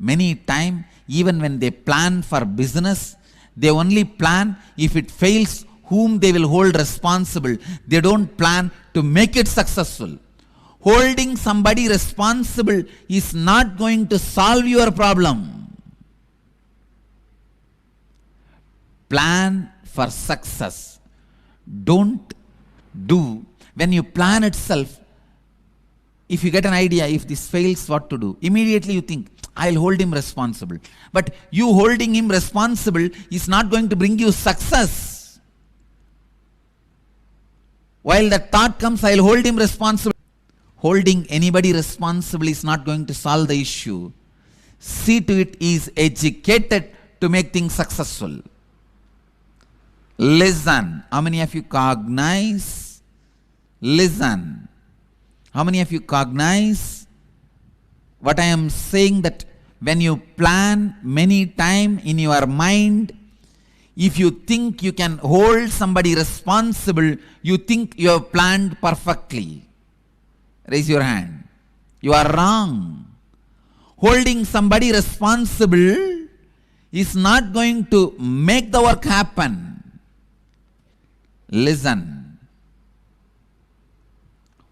Many times, even when they plan for business, they only plan if it fails, whom they will hold responsible. They don't plan to make it successful. Holding somebody responsible is not going to solve your problem. Plan for success. Don't do, when you plan itself, if you get an idea, if this fails, what to do? Immediately you think, I'll hold him responsible. But you holding him responsible is not going to bring you success. While that thought comes, I'll hold him responsible. Holding anybody responsible is not going to solve the issue. See to it he is educated to make things successful. Listen. How many of you cognize? Listen. How many of you cognize what I am saying, that when you plan many times in your mind, if you think you can hold somebody responsible, you think you have planned perfectly. Raise your hand. You are wrong. Holding somebody responsible is not going to make the work happen. Listen.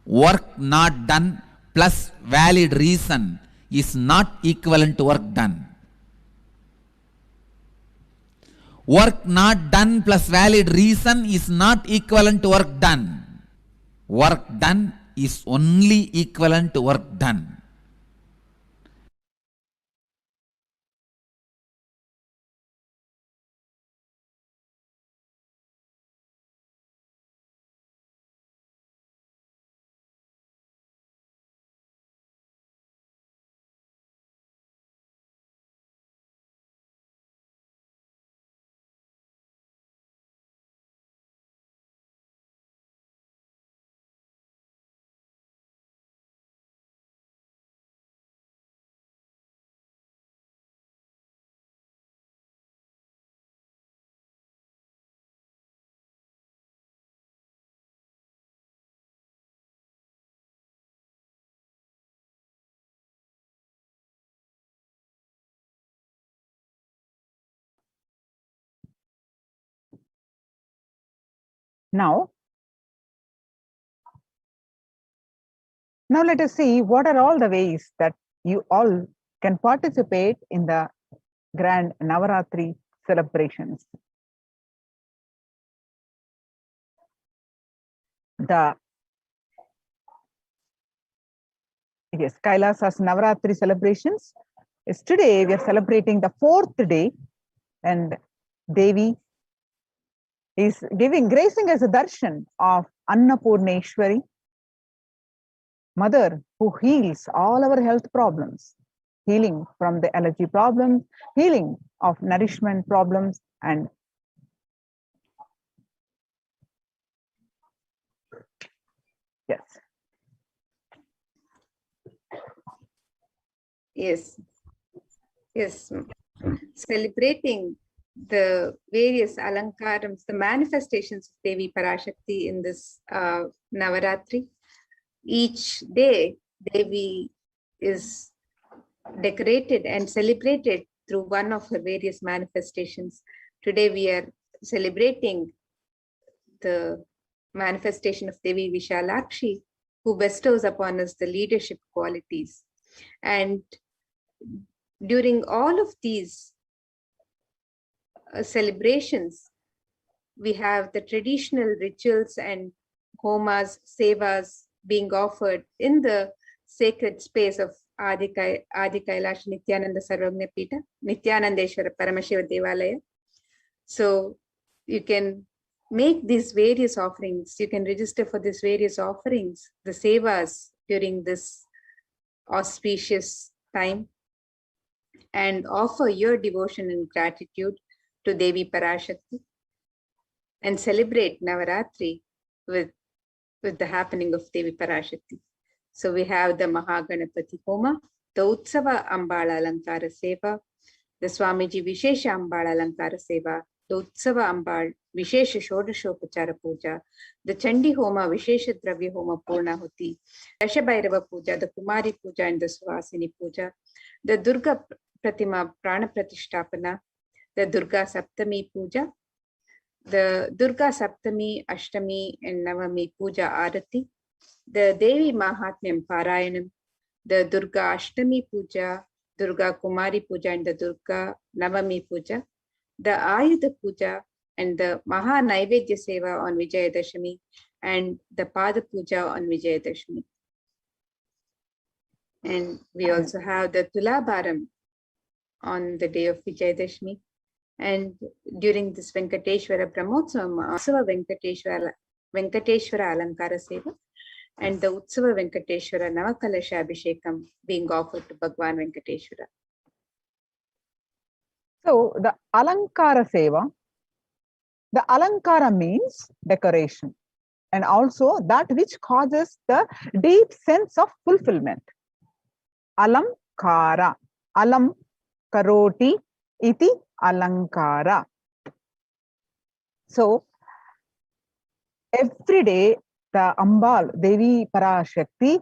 Work not done plus valid reason is not equivalent to work done. Work not done plus valid reason is not equivalent to work done. Work done is only equivalent to work done. Now let us see what are all the ways that you all can participate in the grand Navaratri celebrations. The Yes, Kailasa'S Navaratri celebrations. Yes, today we are celebrating the 4th day, and Devi is gracing us a darshan of Annapurneshwari, Mother who heals all our health problems, healing from the allergy problems, healing of nourishment problems, and yes. Yes, yes. Celebrating the various alankarams, the manifestations of Devi Parashakti in this Navaratri. Each day, Devi is decorated and celebrated through one of her various manifestations. Today, we are celebrating the manifestation of Devi Vishalakshi, who bestows upon us the leadership qualities. And during all of these celebrations, we have the traditional rituals and homas, sevas being offered in the sacred space of Adi Kailash Nithyananda Sarvagna Pita, Nithyanandeshwara Paramashiva Devalaya. So you can make these various offerings. You can register for these various offerings, the sevas during this auspicious time, and offer your devotion and gratitude to Devi Parashakti, and celebrate Navaratri with the happening of Devi Parashakti. So we have the Mahaganapati Homa, the Utsava Ambala Alankara Seva, the Swamiji Vishesha Ambala Alankara Seva, the Utsava Ambal Vishesha Shodashopachara Puja, the Chandi Homa Vishesha Dravya Homa Purnahuti, Dashabhairava Puja, the Kumari Puja and the Suhasini Puja, the Durga Pratima Prana Pratishtapana, the Durga Saptami Puja, the Durga Saptami, Ashtami and Navami Puja Arati, the Devi Mahatmyam Parayanam, the Durga Ashtami Puja, Durga Kumari Puja and the Durga Navami Puja, the Ayudha Puja and the Maha Naivedya Seva on Vijayadashami, and the Pada Puja on Vijayadashami. And we also have the Tulabharam on the day of Vijayadashami. And during this Venkateshwara Brahmotsavam, Utsava Venkateshwara Alankara Seva and the Utsava Venkateshwara Navakalasha Abhishekam being offered to Bhagwan Venkateshwara. So the Alankara Seva, the Alankara means decoration, and also that which causes the deep sense of fulfillment. Alamkara, alam karoti iti alankara. So every day the Ambal, Devi Parashakti,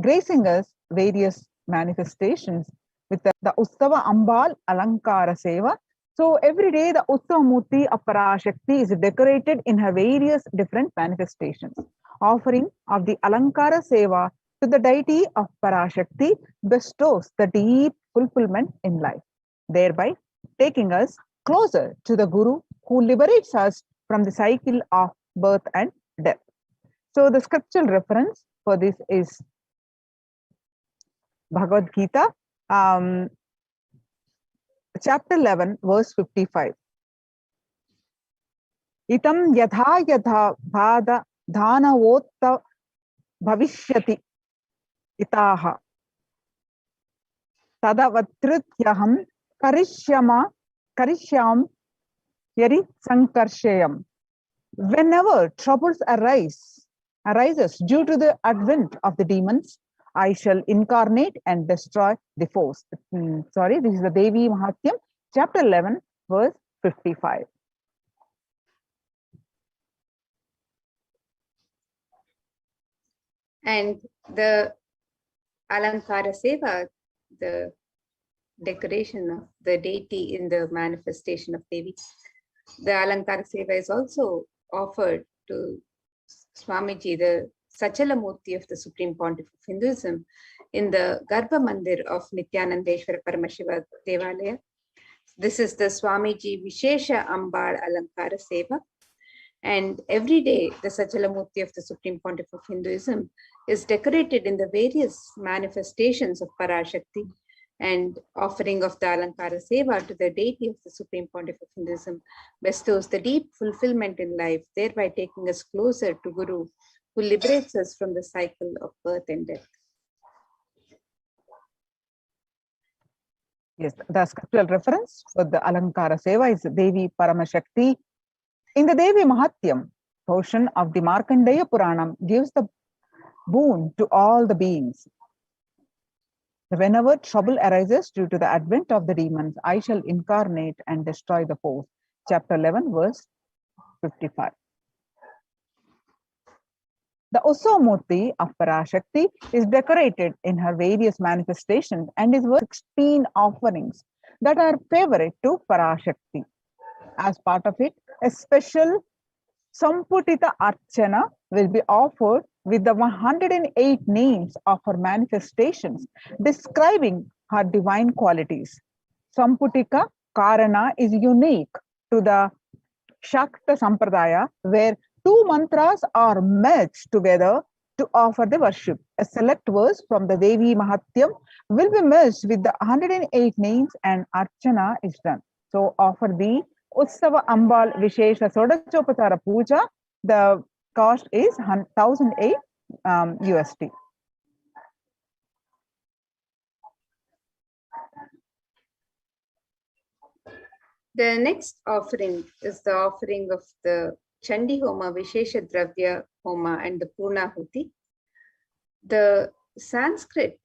gracing us various manifestations with the Uttava Ambal Alankara Seva. So every day the Uttava Murti of Parashakti is decorated in her various different manifestations. Offering of the Alankara Seva to the deity of Parashakti bestows the deep fulfillment in life, thereby taking us closer to the Guru who liberates us from the cycle of birth and death. So the scriptural reference for this is Bhagavad Gita, chapter 11, verse 55. Itam yatha yatha bhada dhanavotta bhavishyati itaha tadavatrityaham karishyam yari sankarshayam. Whenever troubles arises due to the advent of the demons, I shall incarnate and destroy the force. Sorry, this is the Devi Mahatyam, chapter 11, verse 55. And the Alankara Seva, the decoration of the deity in the manifestation of Devi. The Alankara Seva is also offered to Swamiji, the Sachala Murti of the Supreme Pontiff of Hinduism, in the Garbha Mandir of Nithyanandeshwara Paramashiva Devalaya. This is the Swamiji Vishesha Ambal Alankara Seva. And every day, the Sachalamurti of the Supreme Pontiff of Hinduism is decorated in the various manifestations of Parashakti, and offering of the Alankara Seva to the deity of the Supreme Pontiff of Hinduism bestows the deep fulfillment in life, thereby taking us closer to Guru, who liberates us from the cycle of birth and death. Yes, the scriptural reference for the Alankara Seva is Devi Paramashakti. In the Devi Mahatyam portion of the Markandeya Puranam gives the boon to all the beings. Whenever trouble arises due to the advent of the demons, I shall incarnate and destroy the foes. Chapter 11, verse 55. The Usomurti of Parashakti is decorated in her various manifestations and is worth 16 offerings that are favorite to Parashakti. As part of it, a special Samputita Archana will be offered with the 108 names of her manifestations describing her divine qualities. Samputika Karana is unique to the Shakta Sampradaya, where two mantras are merged together to offer the worship. A select verse from the Devi Mahatyam will be merged with the 108 names and Archana is done. So offer the Utsava Ambal Vishesha Sodachopatara Puja. The cost is 1008 USD. The next offering is the offering of the Chandi Homa, Vishesha Dravya Homa, and the Purnahuti. The Sanskrit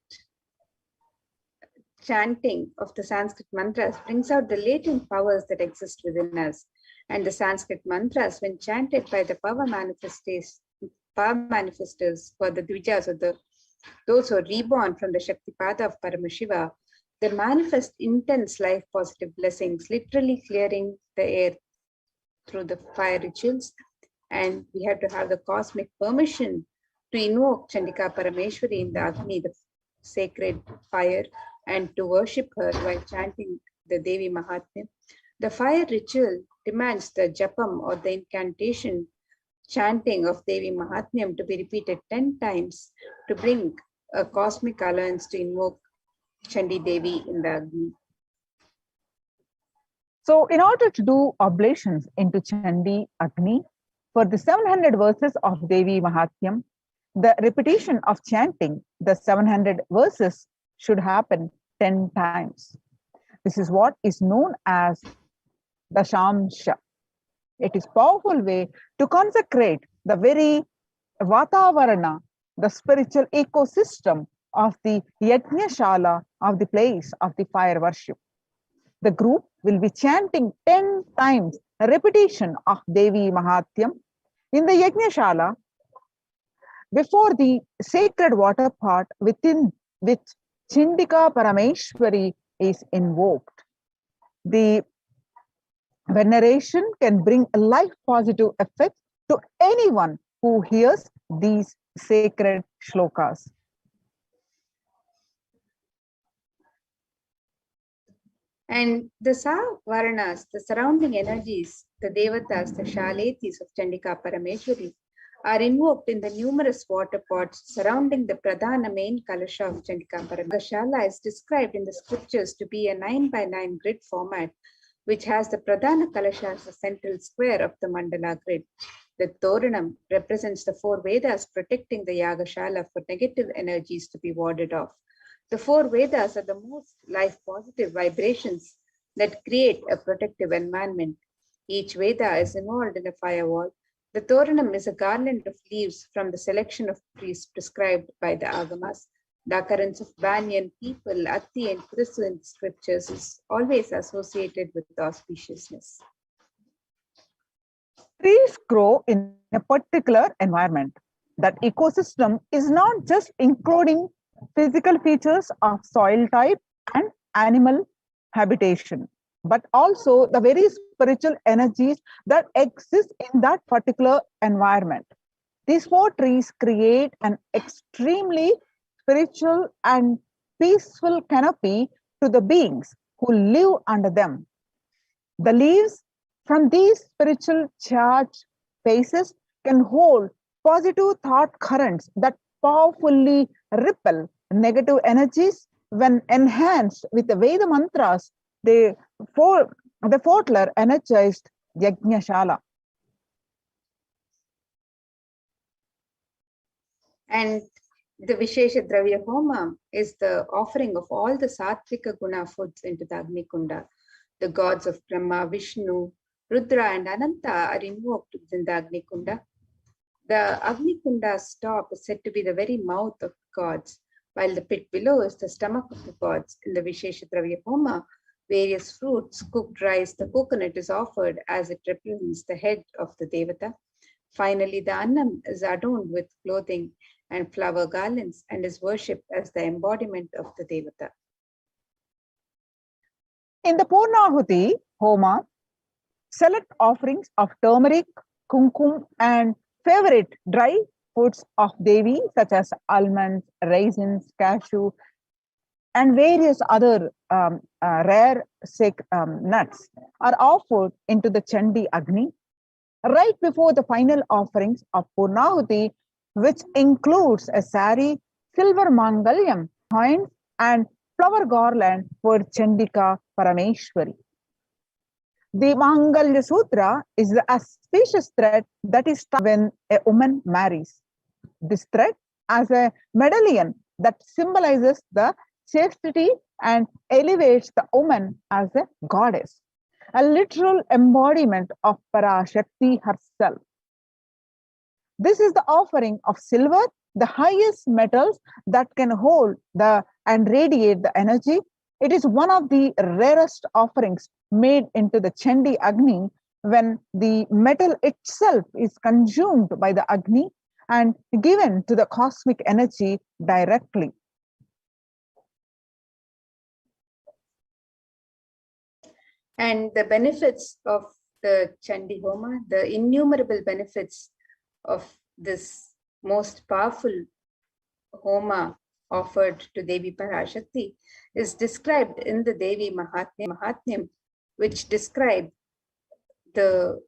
chanting of the Sanskrit mantras brings out the latent powers that exist within us. And the Sanskrit mantras, when chanted by the power manifestors for the Dvijas, or those who are reborn from the Shaktipada of Paramashiva, they manifest intense life positive blessings, literally clearing the air through the fire rituals. And we have to have the cosmic permission to invoke Chandika Parameshwari in the Agni, the sacred fire, and to worship her while chanting the Devi Mahatmya. The fire ritual demands the japam, or the incantation chanting of Devi Mahatmyam, to be repeated 10 times to bring a cosmic alliance to invoke Chandi Devi in the Agni. So in order to do oblations into Chandi Agni, for the 700 verses of Devi Mahatmyam, the repetition of chanting the 700 verses should happen 10 times. This is what is known as the Shamsha. It is a powerful way to consecrate the very Vatavarana, the spiritual ecosystem of the Yajna-shala, of the place of the fire worship. The group will be chanting 10 times a repetition of Devi Mahatyam in the Yajna-shala before the sacred water pot within which Chindika Parameshwari is invoked. The veneration can bring a life positive effect to anyone who hears these sacred shlokas. And the Savaranas, the surrounding energies, the Devatas, the Shaletis of Chandika Parameshwari, are invoked in the numerous water pots surrounding the Pradhana main Kalasha of Chandika Parameshwari. The Shala is described in the scriptures to be a 9x9 grid format, which has the Pradhana Kalasha as the central square of the Mandala grid. The Toranam represents the 4 Vedas protecting the Yagashala for negative energies to be warded off. The 4 Vedas are the most life-positive vibrations that create a protective environment. Each Veda is involved in a firewall. The Toranam is a garland of leaves from the selection of trees prescribed by the Agamas. The occurrence of banyan, people, atti, and krisu in scriptures is always associated with auspiciousness. Trees grow in a particular environment. That ecosystem is not just including physical features of soil type and animal habitation, but also the very spiritual energies that exist in that particular environment. These 4 trees create an extremely spiritual and peaceful canopy to the beings who live under them. The leaves from these spiritual charged spaces can hold positive thought currents that powerfully repel negative energies when enhanced with the Veda mantras. The Fortler energized Yajnashala. And the Vishesha Dravya Homa is the offering of all the Sattvika Guna foods into the Agni Kunda. The gods of Brahma, Vishnu, Rudra and Ananta are invoked within the Agni Kunda. The Agni Kunda's top is said to be the very mouth of gods, while the pit below is the stomach of the gods. In the Vishesha Dravya Homa, various fruits, cooked rice, the coconut is offered as it represents the head of the Devata. Finally, the Annam is adorned with clothing and flower garlands and is worshipped as the embodiment of the Devata. In the Purnahuti Homa, select offerings of turmeric, kumkum, and favorite dry foods of Devi, such as almonds, raisins, cashew, and various other rare nuts, are offered into the Chandi Agni right before the final offerings of Purnahuti, which includes a sari, silver mangalyam, coins, and flower garland for Chandika Parameshwari. The Mangalya Sutra is the auspicious thread that is tied when a woman marries. This thread as a medallion that symbolizes the chastity and elevates the woman as a goddess, a literal embodiment of Parashakti herself. This is the offering of silver, the highest metals that can hold and radiate the energy. It is one of the rarest offerings made into the Chandi Agni when the metal itself is consumed by the Agni and given to the cosmic energy directly. And the benefits of the Chandi Homa, the innumerable benefits of this most powerful Homa offered to Devi Parashakti is described in the Devi Mahatmyam, which describe the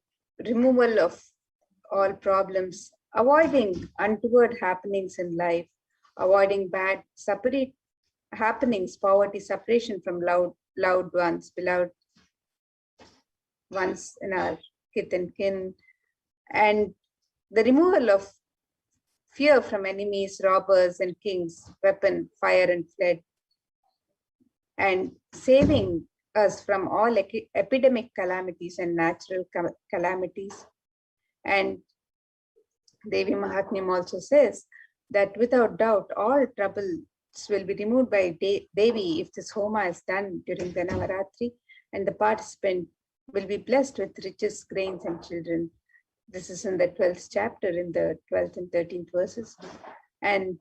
removal of all problems, avoiding untoward happenings in life, avoiding bad separate happenings, poverty, separation from loved ones, beloved ones in our kith and kin, and the removal of fear from enemies, robbers and kings, weapon, fire and flood, and saving us from all epidemic calamities and natural calamities. And Devi Mahatmyam also says that without doubt, all troubles will be removed by Devi if this Homa is done during the Navaratri, and the participant will be blessed with riches, grains and children. This is in the 12th chapter, in the 12th and 13th verses. And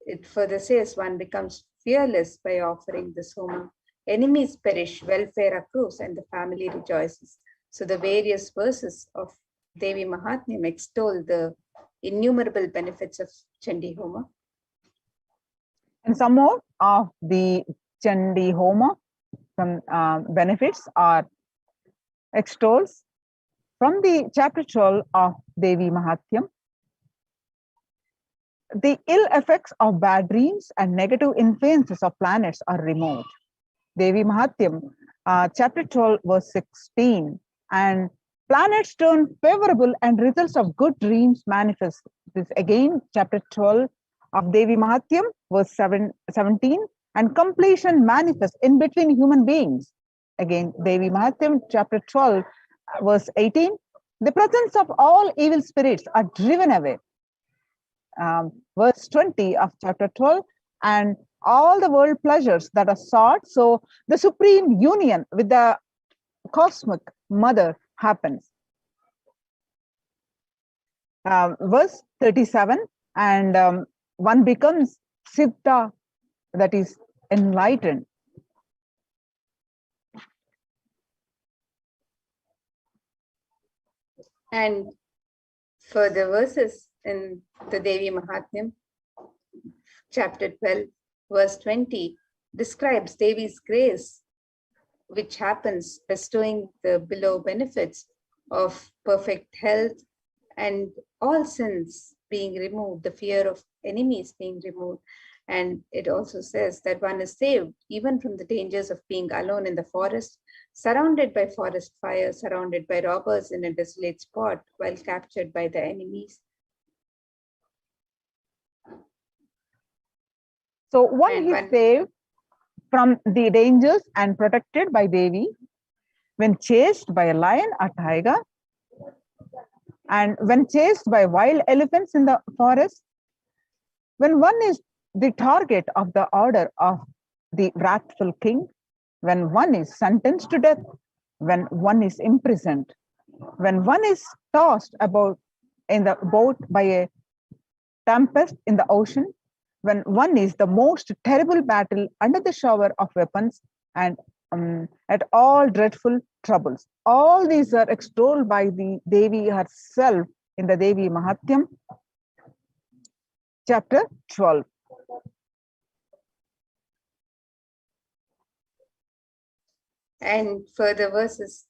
it further says, one becomes fearless by offering this Homa. Enemies perish, welfare accrues, and the family rejoices. So the various verses of Devi Mahatmyam extol the innumerable benefits of Chandi Homa. And some more of the Chandi Homa benefits are extols from the chapter 12 of Devi Mahatmyam. The ill effects of bad dreams and negative influences of planets are removed. Devi Mahatmyam, chapter 12, verse 16. And planets turn favorable and results of good dreams manifest. This again, chapter 12 of Devi Mahatmyam, verse 17. And completion manifests in between human beings. Again, Devi Mahatmyam, chapter 12, verse 18. The presence of all evil spirits are driven away. Verse 20 of chapter 12. And all the world pleasures that are sought. So the supreme union with the cosmic mother happens. Verse 37, and one becomes Siddha, that is enlightened. And further verses in the Devi Mahatmyam, chapter 12, verse 20, describes Devi's grace, which happens bestowing the below benefits of perfect health, and all sins being removed, the fear of enemies being removed. And it also says that one is saved even from the dangers of being alone in the forest, surrounded by forest fire, surrounded by robbers in a desolate spot, while captured by the enemies. So one is saved from the dangers and protected by Devi when chased by a lion or tiger, and when chased by wild elephants in the forest, when one is the target of the order of the wrathful king, when one is sentenced to death, when one is imprisoned, when one is tossed about in the boat by a tempest in the ocean, when one is the most terrible battle under the shower of weapons and at all dreadful troubles. All these are extolled by the Devi herself in the Devi Mahatyam, chapter 12. And further verses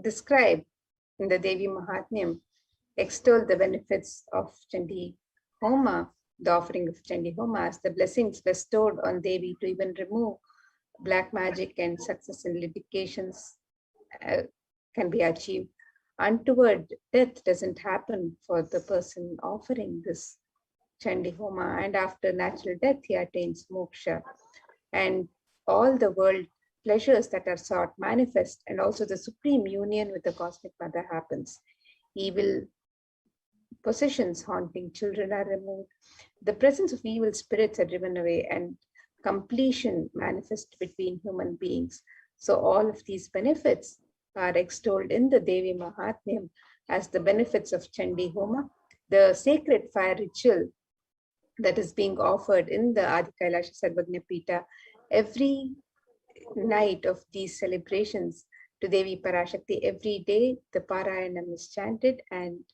describe in the Devi Mahatmyam, extol the benefits of Chandi Homa, the offering of Chandi Homa, as the blessings bestowed on Devi to even remove black magic and success in litigations can be achieved. Untoward death doesn't happen for the person offering this Chandi Homa, and after natural death, he attains moksha. And all the world pleasures that are sought manifest, and also the supreme union with the cosmic mother happens. Evil possessions haunting children are removed. The presence of evil spirits are driven away, and completion manifests between human beings. So all of these benefits are extolled in the Devi Mahatmyam as the benefits of Chandi Homa, the sacred fire ritual that is being offered in the Adi Kailasha Sarvagnya Pita every night of these celebrations to Devi Parashakti. Every day the Parayanam is chanted and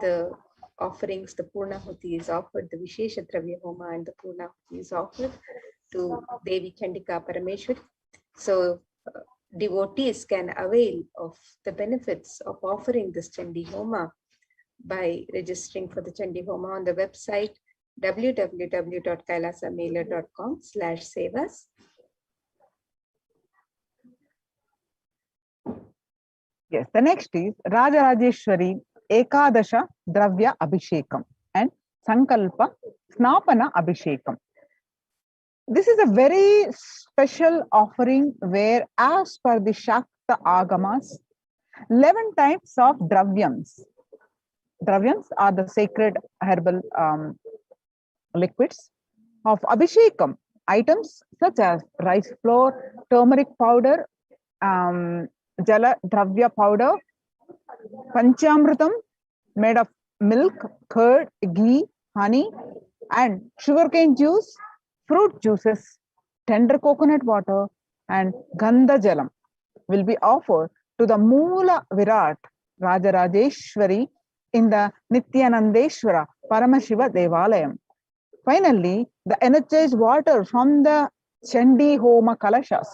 the offerings, the Purnahuti is offered, the Vishesha Dravya Homa and the Purnahuti is offered to Devi Chandika Parameshwari. So devotees can avail of the benefits of offering this Chandi Homa by registering for the Chandi Homa on the website www.kailasamela.com/sevas. Yes, the next is Rajarajeshwari Ekadasha Dravya Abhishekam and Sankalpa Snapana Abhishekam. This is a very special offering where, as per the Shakta Agamas, 11 types of dravyams. Dravyams are the sacred herbal liquids of Abhishekam, items such as rice flour, turmeric powder, Jala Dravya powder, Panchamritam made of milk, curd, ghee, honey, and sugarcane juice, fruit juices, tender coconut water, and Gandha Jalam will be offered to the Moola Virat Rajarajeshwari in the Nithyanandeshwara Paramashiva Devalayam. Finally, the energized water from the Chandi Homa Kalashas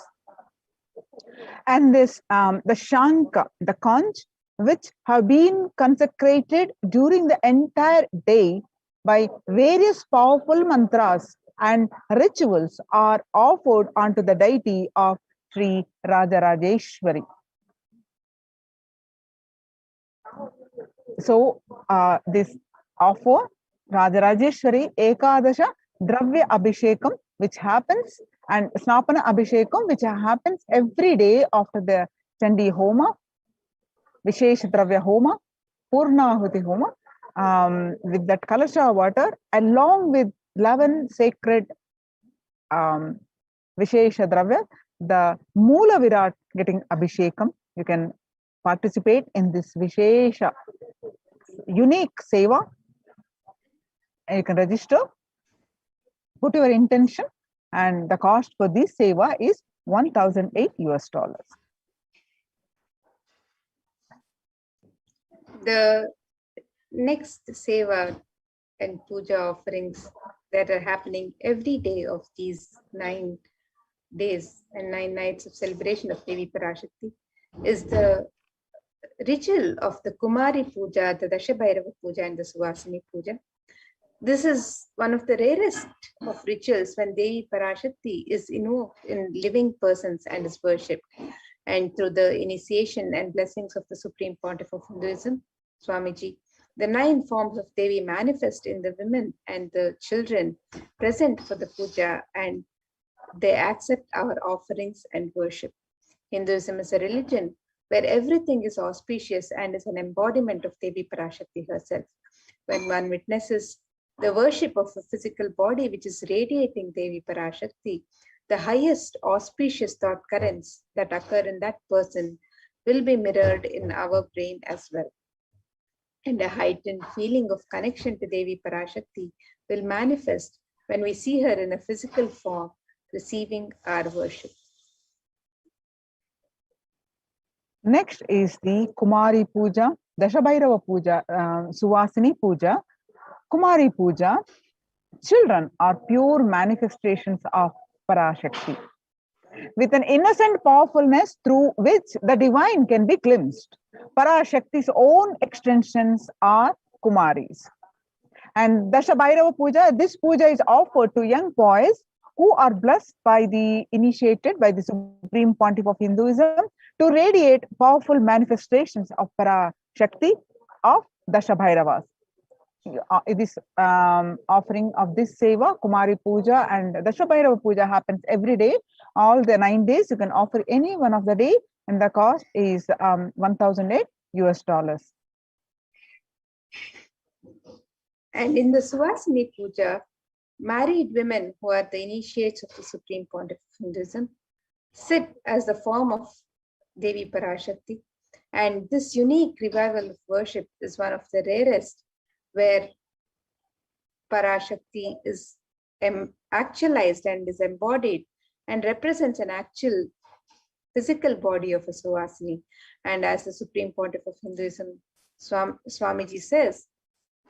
and this the Shanka, the conch, which have been consecrated during the entire day by various powerful mantras and rituals, are offered onto the deity of Sri Rajarajeshwari. So this offer Rajarajeshwari Ekadasha Dravya Abhishekam, which happens, and Snapana Abhishekam, which happens every day after the Chandi Homa, Vishesha Dravya Homa, Purnahuti Homa, with that Kalasha water, along with 11 sacred Vishesha Dravya, the Moola Virat getting Abhishekam. You can participate in this Vishesha unique seva. And you can register, put your intention, and the cost for this seva is $1,008 US. The next seva and puja offerings that are happening every day of these 9 days and 9 nights of celebration of Devi Parashakti is the ritual of the Kumari Puja, the Dashabhairava Puja, and the Suvasini Puja. This is one of the rarest of rituals when Devi Parashakti is invoked in living persons and is worshipped. And through the initiation and blessings of the Supreme Pontiff of Hinduism, Swamiji, the 9 forms of Devi manifest in the women and the children present for the puja, and they accept our offerings and worship. Hinduism is a religion where everything is auspicious and is an embodiment of Devi Parashakti herself. When one witnesses the worship of a physical body which is radiating Devi Parashakti, the highest auspicious thought currents that occur in that person will be mirrored in our brain as well. And a heightened feeling of connection to Devi Parashakti will manifest when we see her in a physical form receiving our worship. Next is the Kumari Puja, Dashabhairava Puja, Suvasini Puja, Kumari Puja. Children are pure manifestations of Parashakti, with an innocent powerfulness through which the divine can be glimpsed. Parashakti's own extensions are Kumaris. And Dashabhairava Puja, this puja is offered to young boys who are blessed by the initiated by the Supreme Pontiff of Hinduism to radiate powerful manifestations of Parashakti of Dashabhairavas. This offering of this seva, Kumari Puja and Dashabhairava Puja happens every day. All the 9 days, you can offer any one of the day, and the cost is $1,008. And in the Suvasini Puja, married women who are the initiates of the Supreme Pontiff of Hinduism sit as the form of Devi Parashakti. And this unique revival of worship is one of the rarest, where Parashakti is actualized and is embodied and represents an actual physical body of a Suvasini. And as the Supreme Pontiff of Hinduism, Swamiji says,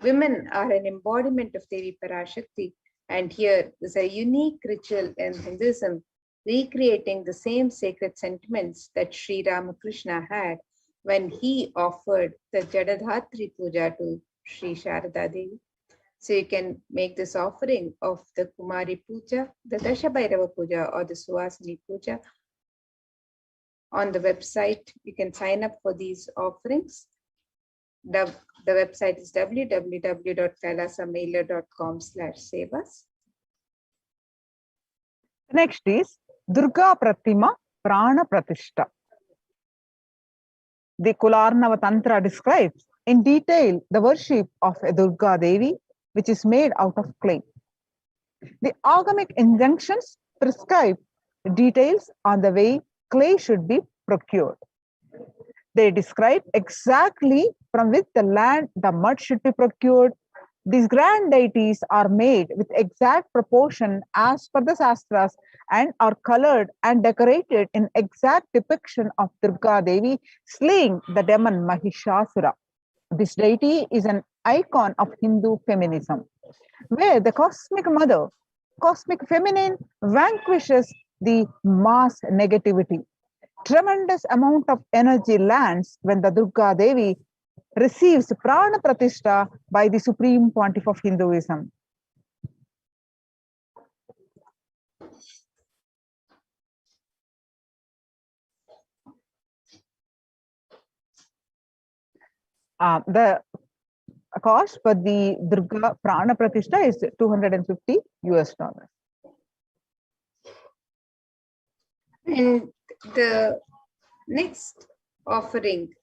women are an embodiment of Devi Parashakti. And here is a unique ritual in Hinduism, recreating the same sacred sentiments that Sri Ramakrishna had when he offered the Jadadhatri Puja to Sri Sharada Devi. So you can make this offering of the Kumari Puja, the Dashabhairava Puja, or the Suvasini Puja on the website. You can sign up for these offerings. The website is www.kailasamailer.com/sevas. Next is Durga Pratima Prana Pratishta. The Kularnava Tantra describes in detail the worship of a Durga Devi, which is made out of clay. The agamic injunctions prescribe details on the way clay should be procured. They describe exactly from which the land the mud should be procured. These grand deities are made with exact proportion as per the Shastras and are colored and decorated in exact depiction of Durga Devi slaying the demon Mahishasura. This deity is an icon of Hindu feminism, where the cosmic mother, cosmic feminine, vanquishes the mass negativity. Tremendous amount of energy lands when the Durga Devi receives Prana Pratishta by the Supreme Pontiff of Hinduism. The cost for the Durga Prana Pratishta is $250. And the next offering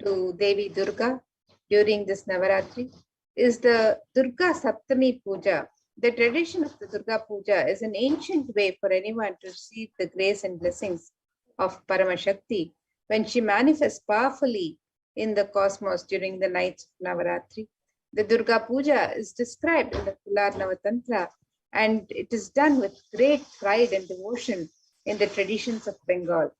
to Devi Durga during this Navaratri is the Durga Saptami Puja. The tradition of the Durga Puja is an ancient way for anyone to receive the grace and blessings of Paramashakti when she manifests powerfully in the cosmos during the nights of Navaratri. The Durga Puja is described in the Kularnava Tantra, and it is done with great pride and devotion in the traditions of Bengal.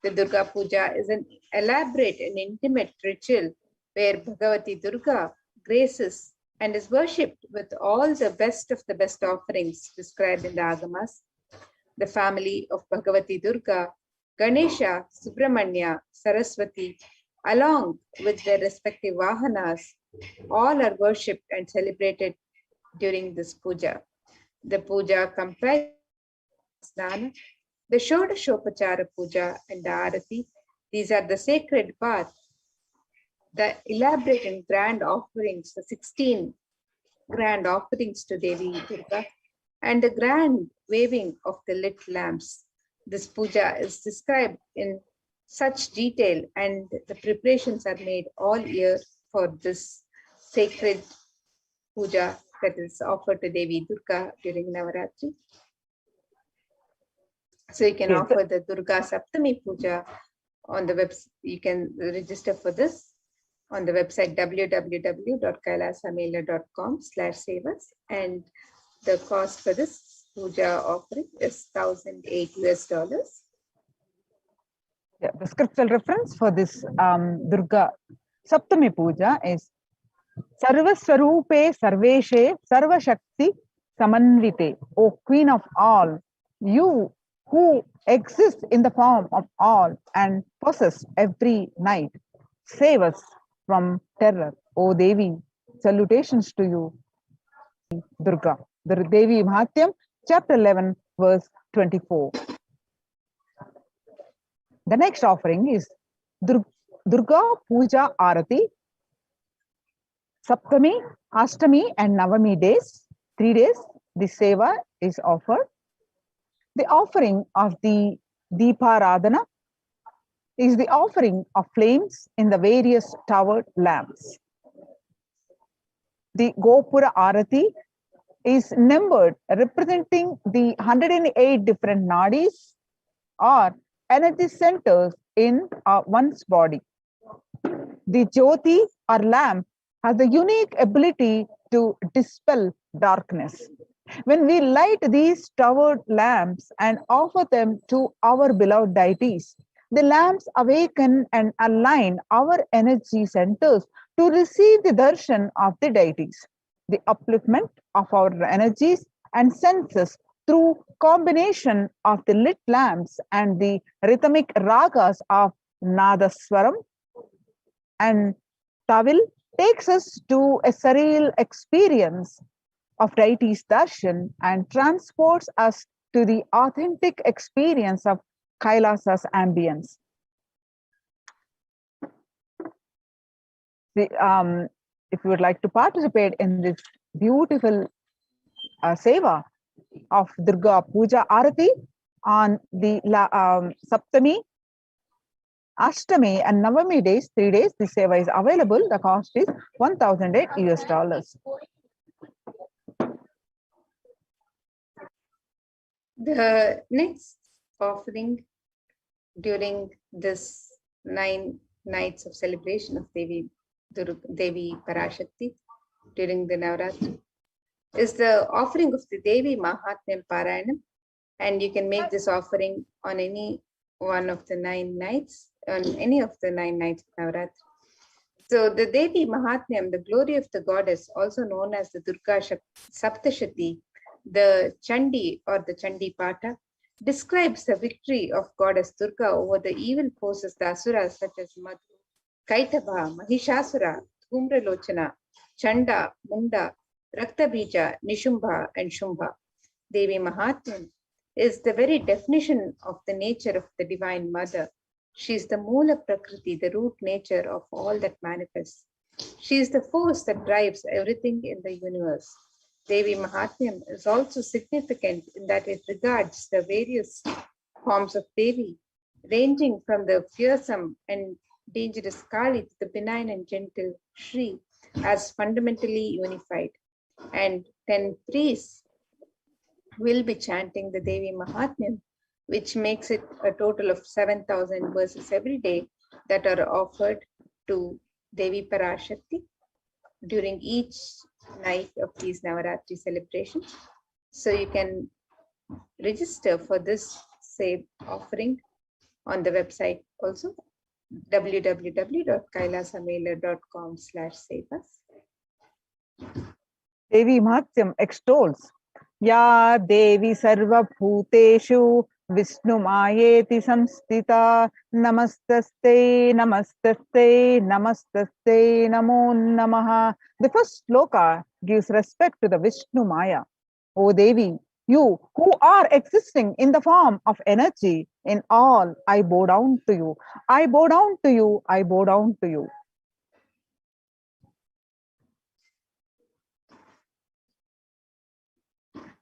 The Durga Puja is an elaborate and intimate ritual where Bhagavati Durga graces and is worshipped with all the best of the best offerings described in the Agamas. The family of Bhagavati Durga Ganesha, Subramanya, Saraswati, along with their respective Vahanas, all are worshipped and celebrated during this puja. The puja comprises Snana, the Shodashopachara puja, and the Arati. These are the sacred bath, the elaborate and grand offerings, the 16 grand offerings to Devi Durga, and the grand waving of the lit lamps. This puja is described in such detail, and the preparations are made all year for this sacred puja that is offered to Devi Durga during Navaratri. So you can offer the Durga Saptami puja on the website. You can register for this on the website www.kailasa'S and the cost for this puja offering is $1,008. Yeah, the scriptural reference for this Durga Saptami puja is Sarva Swarupe Sarveshe Sarva Shakti Samanvite, O Queen of all, you who exist in the form of all and possess every night, save us from terror, O Devi. Salutations to you, Durga. The Devi Mahatyam, chapter 11, verse 24. The next offering is Durga Puja Arati, Saptami, Ashtami, and Navami days, 3 days. The seva is offered. The offering of the Deeparadhana is the offering of flames in the various towered lamps. The Gopura Arati is numbered, representing the 108 different nadis or energy centers in one's body. The Jyoti or lamp has the unique ability to dispel darkness. When we light these towered lamps and offer them to our beloved deities, the lamps awaken and align our energy centers to receive the darshan of the deities. The upliftment of our energies and senses through combination of the lit lamps and the rhythmic ragas of Nadaswaram and Tawil takes us to a surreal experience of deities darshan and transports us to the authentic experience of Kailasa'S ambience. If you would like to participate in this beautiful seva of Durga Puja Arati on the Saptami, Ashtami, and Navami days, 3 days, the seva is available. The cost is $1,008. The next offering during this 9 nights of celebration of Devi Parashakti during the Navaratri is the offering of the Devi Mahatmyam Parayanam, and you can make this offering on any one of the 9 nights, on any of the 9 nights of Navaratri. So the Devi Mahatmyam, the glory of the goddess, also known as the Durga Saptashati, the Chandi or the Chandi Pata, describes the victory of goddess Durga over the evil forces, the Asuras such as Madhu, Kaitava, Mahishasura, Dhumralochana, Chanda, Munda, Raktabija, Nishumbha, and Shumbha. Devi Mahatmyam is the very definition of the nature of the Divine Mother. She is the Moola Prakriti, the root nature of all that manifests. She is the force that drives everything in the universe. Devi Mahatmyam is also significant in that it regards the various forms of Devi, ranging from the fearsome and dangerous Kali to the benign and gentle Shri, as fundamentally unified. And 10 priests will be chanting the Devi Mahatmyam, which makes it a total of 7,000 verses every day that are offered to Devi Parashakti during each night of these Navaratri celebrations. So you can register for this save offering on the website also, www.kailasa'S.com/save us. Devi Mahatyam extols Ya Devi Sarva Bhuteshu Vishnu Mayeti Samstita Namastaste Namastaste Namastaste Namo Namaha. The first sloka gives respect to the Vishnu Maya. O Devi, you who are existing in the form of energy in all, I bow down to you. I bow down to you. I bow down to you.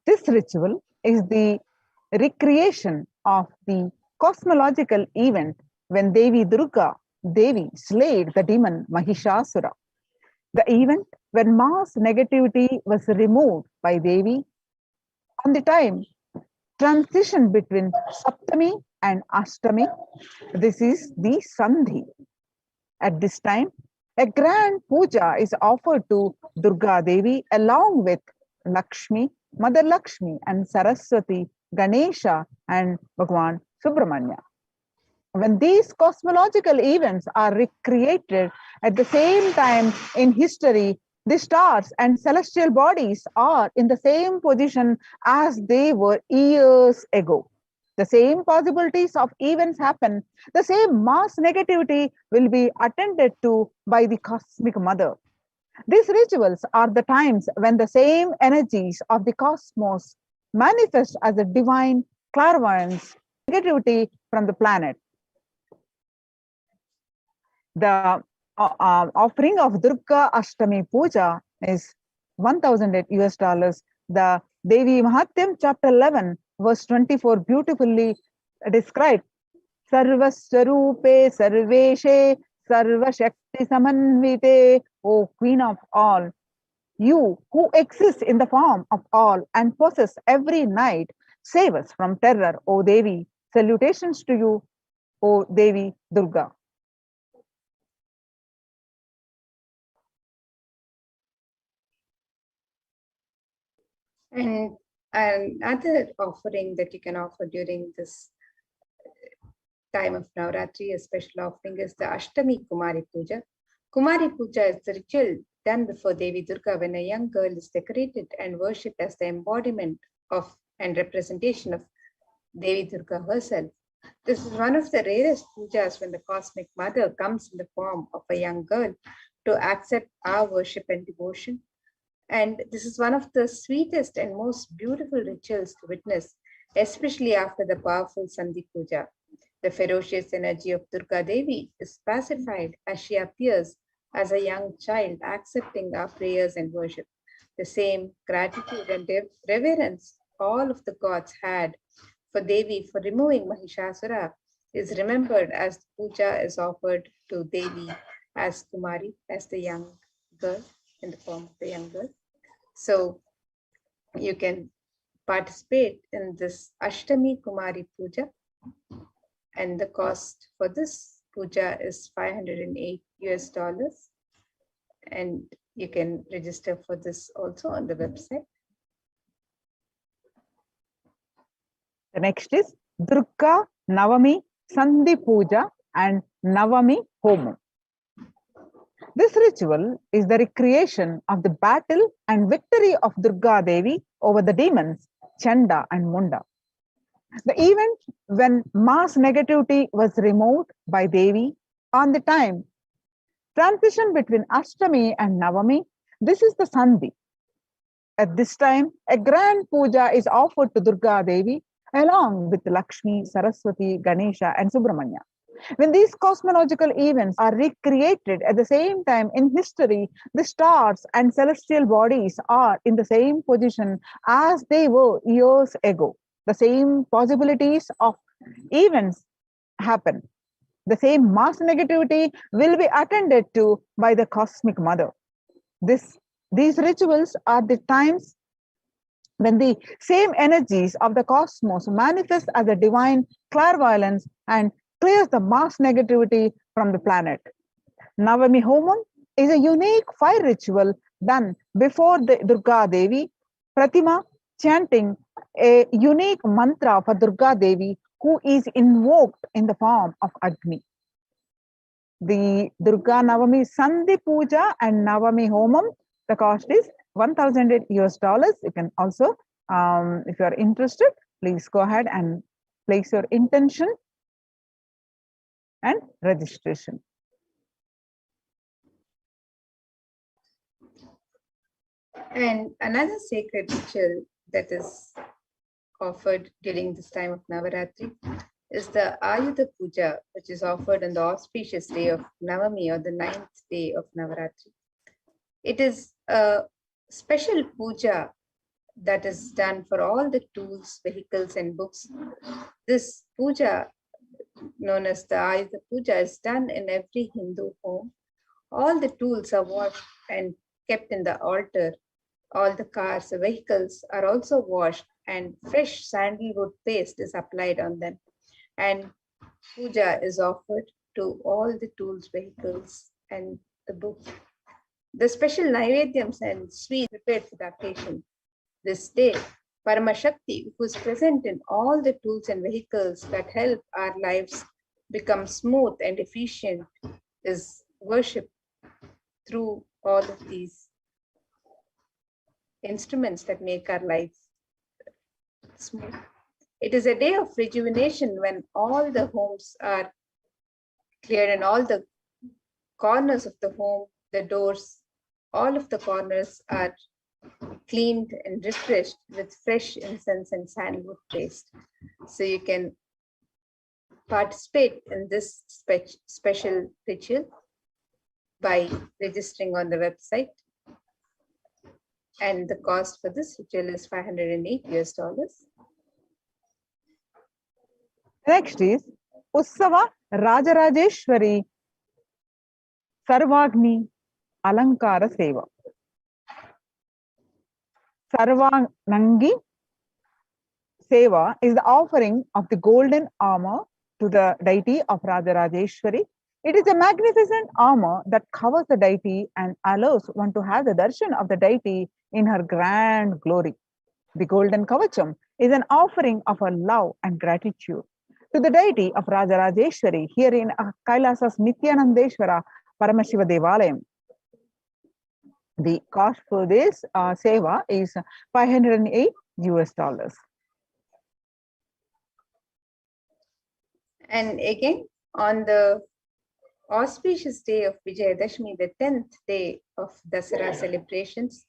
This ritual is the recreation of the cosmological event when Devi Durga, Devi, slayed the demon Mahishasura. The event when mass negativity was removed by Devi on the time transition between Saptami and Ashtami. This is the Sandhi. At this time, a grand puja is offered to Durga Devi along with Lakshmi, Mother Lakshmi, and Saraswati, Ganesha, and Bhagwan Subramanya. When these cosmological events are recreated at the same time in history, the stars and celestial bodies are in the same position as they were years ago. The same possibilities of events happen, the same mass negativity will be attended to by the cosmic mother. These rituals are the times when the same energies of the cosmos manifest as a divine clairvoyance, negativity from the planet. The offering of Durga Ashtami Puja is $1,000. The Devi Mahatyam, chapter 11, verse 24, beautifully described. Sarvaswarupe Sarveshe Sarva Shakti Samanvite, O Queen of all, you who exist in the form of all and possess every night, save us from terror, O Devi. Salutations to you, O Devi Durga. And another offering that you can offer during this time of Navaratri, a special offering, is the Ashtami Kumari Puja. Kumari Puja is the ritual done before Devi Durga when a young girl is decorated and worshipped as the embodiment of and representation of Devi Durga herself. This is one of the rarest pujas when the cosmic mother comes in the form of a young girl to accept our worship and devotion. And this is one of the sweetest and most beautiful rituals to witness, especially after the powerful Sandhi Puja. The ferocious energy of Durga Devi is pacified as she appears as a young child, accepting our prayers and worship. The same gratitude and reverence all of the gods had for Devi for removing Mahishasura is remembered as the puja is offered to Devi as Kumari, as the young girl, in the form of the young girl. So you can participate in this Ashtami Kumari Puja, and the cost for this puja is $508, and you can register for this also on the website. The next is Durga Navami Sandhi Puja and Navami Homam. This ritual is the recreation of the battle and victory of Durga Devi over the demons Chanda and Munda. The event when mass negativity was removed by Devi on the time transition between Ashtami and Navami. This is the Sandhi. At this time, a grand puja is offered to Durga Devi along with Lakshmi, Saraswati, Ganesha, and Subramanya. When these cosmological events are recreated at the same time in history, the stars and celestial bodies are in the same position as they were years ago. The same possibilities of events happen. The same mass negativity will be attended to by the cosmic mother. These rituals are the times when the same energies of the cosmos manifest as a divine clairvoyance and clears the mass negativity from the planet. Navami Homam is a unique fire ritual done before the Durga Devi Pratima, chanting a unique mantra for Durga Devi who is invoked in the form of Agni. The Durga Navami Sandhi Puja and Navami Homam, the cost is $1,000. You can also, if you are interested, please go ahead and place your intention and registration. And another sacred ritual that is offered during this time of Navaratri is the Ayudha Puja, which is offered on the auspicious day of Navami or the 9th day of Navaratri. It is a special puja that is done for all the tools, vehicles, and books. This puja, known as the Ayudha Puja, is done in every Hindu home. All the tools are washed and kept in the altar. All the cars, the vehicles are also washed, and fresh sandalwood paste is applied on them. And puja is offered to all the tools, vehicles, and the books. The special naivedyams and sweets prepared for the occasion. This day, Paramashakti, who is present in all the tools and vehicles that help our lives become smooth and efficient, is worshipped through all of these instruments that make our life smooth. It is a day of rejuvenation when all the homes are cleared and all the corners of the home, the doors, all of the corners are cleaned and refreshed with fresh incense and sandalwood paste. So you can participate in this special ritual by registering on the website. And the cost for this ritual is $508. Next is Ussava Rajarajeshwari Sarvagni Alankara Seva. Sarvanangi Seva is the offering of the golden armor to the deity of Rajarajeshwari. It is a magnificent armor that covers the deity and allows one to have the darshan of the deity in her grand glory. The golden kavacham is an offering of her love and gratitude to the deity of Rajarajeshwari here in Kailasa'S Nithyananda Paramashivoham. The cost for this seva is $508. And again, on the auspicious day of Vijayadashmi, the 10th day of Dasara celebrations,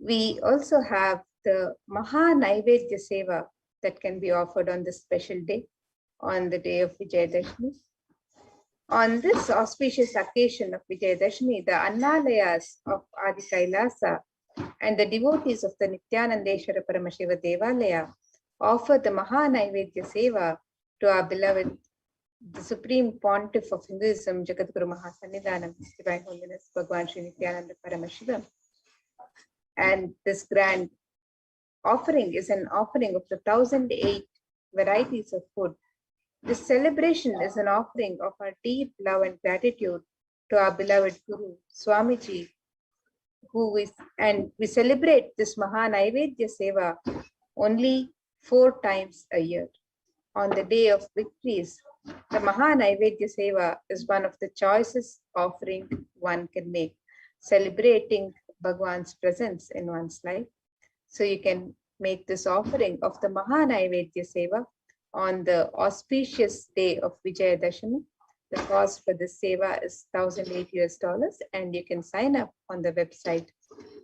we also have the Maha Naivedya Seva that can be offered on this special day, on the day of Vijayadashmi. On this auspicious occasion of Vijayadashmi, the Annalayas of Adi Kailasa and the devotees of the Nithyananda Paramashiva Devalaya offer the Maha Naivedya Seva to our beloved, the Supreme Pontiff of Hinduism, Jagadguru Mahasannidhanam, His Divine Holiness Bhagwan Sri Nithyananda Paramashivam. And this grand offering is an offering of the 1008 varieties of food. This celebration is an offering of our deep love and gratitude to our beloved Guru, Swamiji, and we celebrate this Maha Naivedya Seva only 4 times a year. On the day of victories, the Maha Naivedya Seva is one of the choicest offering one can make, celebrating Bhagwan's presence in one's life. So you can make this offering of the Maha Naivedya Seva on the auspicious day of Vijayadashami. The cost for this seva is $1,008, and you can sign up on the website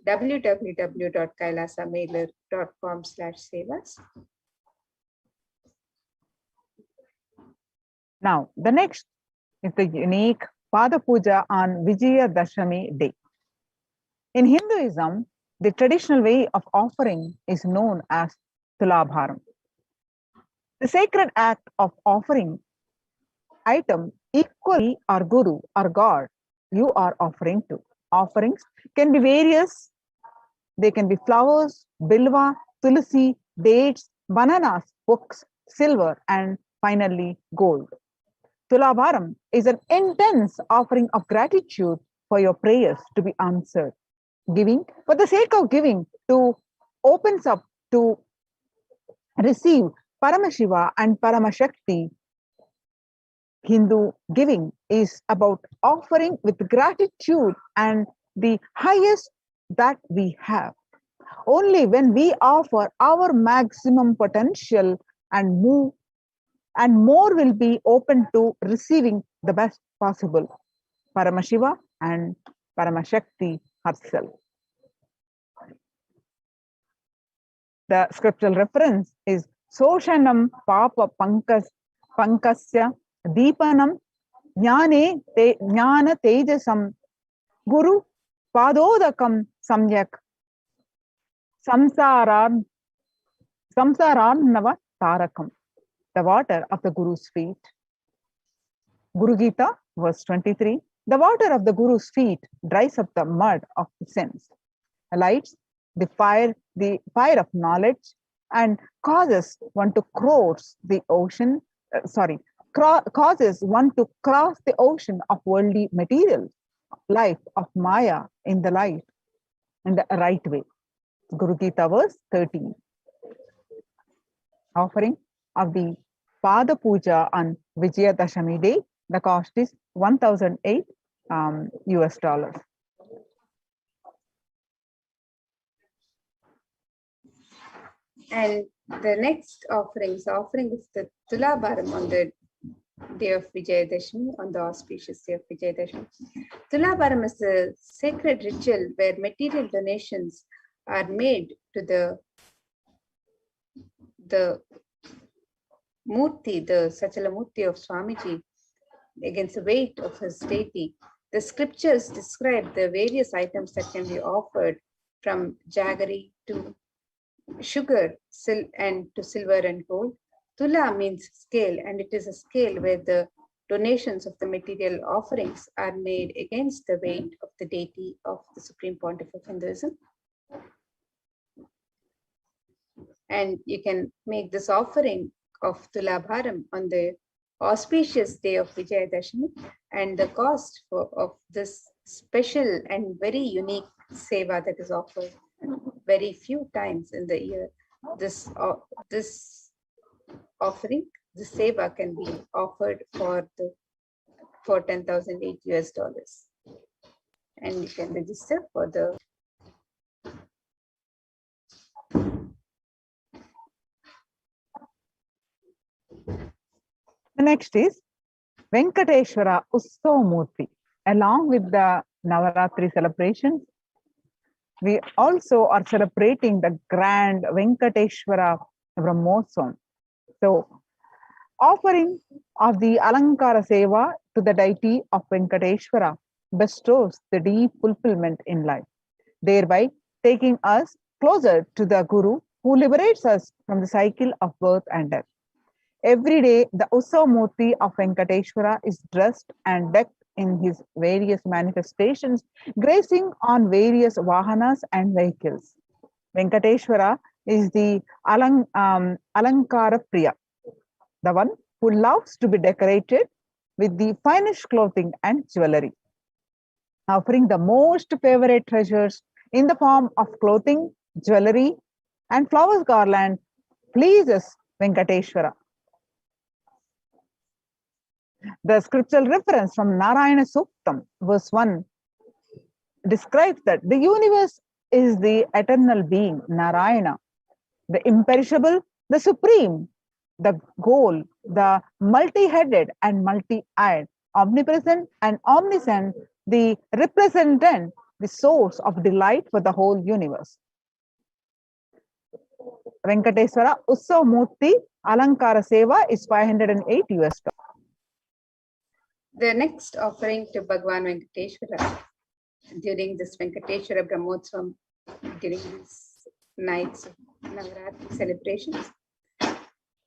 www.kailasamailer.com/sevas. Now, the next is the unique Pada Puja on Vijayadashami day. In Hinduism, the traditional way of offering is known as Tulabharam. The sacred act of offering item equally our Guru or God you are offering to. Offerings can be various. They can be flowers, bilva, tulsi, dates, bananas, books, silver, and finally gold. Tulabharam is an intense offering of gratitude for your prayers to be answered. Giving, for the sake of giving, to opens up to receive Paramashiva and Paramashakti. Hindu giving is about offering with gratitude and the highest that we have. Only when we offer our maximum potential and move and more will be open to receiving the best possible. Paramashiva and Paramashakti herself. The scriptural reference is Soshanam Papa Pankasya Deepanam Jnana Tejasam Guru Padodakam Samyak Samsaranava Tarakam. The water of the Guru's feet. Guru Gita, verse 23. The water of the Guru's feet dries up the mud of the sins, lights the fire of knowledge, and causes one to cross the ocean. Causes one to cross the ocean of worldly material life of Maya in the light, in the right way. Guru Gita, verse 13. Offering of the Pada Puja on Vijayadashami day. The cost is $1,008 US. And the next offering is the Tulabharam on the day of Vijayadashami, on the auspicious day of Vijayadashami. Tulabharam is a sacred ritual where material donations are made to the Murti, the Sachala Murti of Swamiji, against the weight of his deity. The scriptures describe the various items that can be offered, from jaggery to sugar and to silver and gold. Tula means scale, and it is a scale where the donations of the material offerings are made against the weight of the deity of the Supreme Pontiff of Hinduism. And you can make this offering of Tulabharam on the auspicious day of Vijayadashami, and the cost of this special and very unique seva that is offered very few times in the year. This offering, the seva, can be offered for $10,008 US. And you can register for the next is Venkateshwara Utsav-murti. Along with the Navaratri celebrations, we also are celebrating the grand Venkateshwara Brahmotsavam. So, offering of the Alankara Seva to the deity of Venkateshwara bestows the deep fulfillment in life, thereby taking us closer to the Guru who liberates us from the cycle of birth and death. Every day, the Utsav-murti of Venkateshwara is dressed and decked in his various manifestations, gracing on various vahanas and vehicles. Venkateshwara is the Alankara Priya, the one who loves to be decorated with the finest clothing and jewelry. Offering the most favorite treasures in the form of clothing, jewelry, and flowers garland pleases Venkateshwara. The scriptural reference from Narayana Suktam, verse 1, describes that the universe is the eternal being, Narayana, the imperishable, the supreme, the goal, the multi-headed and multi-eyed, omnipresent and omniscient, the representant, the source of delight for the whole universe. Venkateswara Utsav-murti Alankara Seva is $508 US. The next offering to Bhagwan Venkateshwara during this Venkateshwara Brahmotsavam, during these nights of Navaratri celebrations,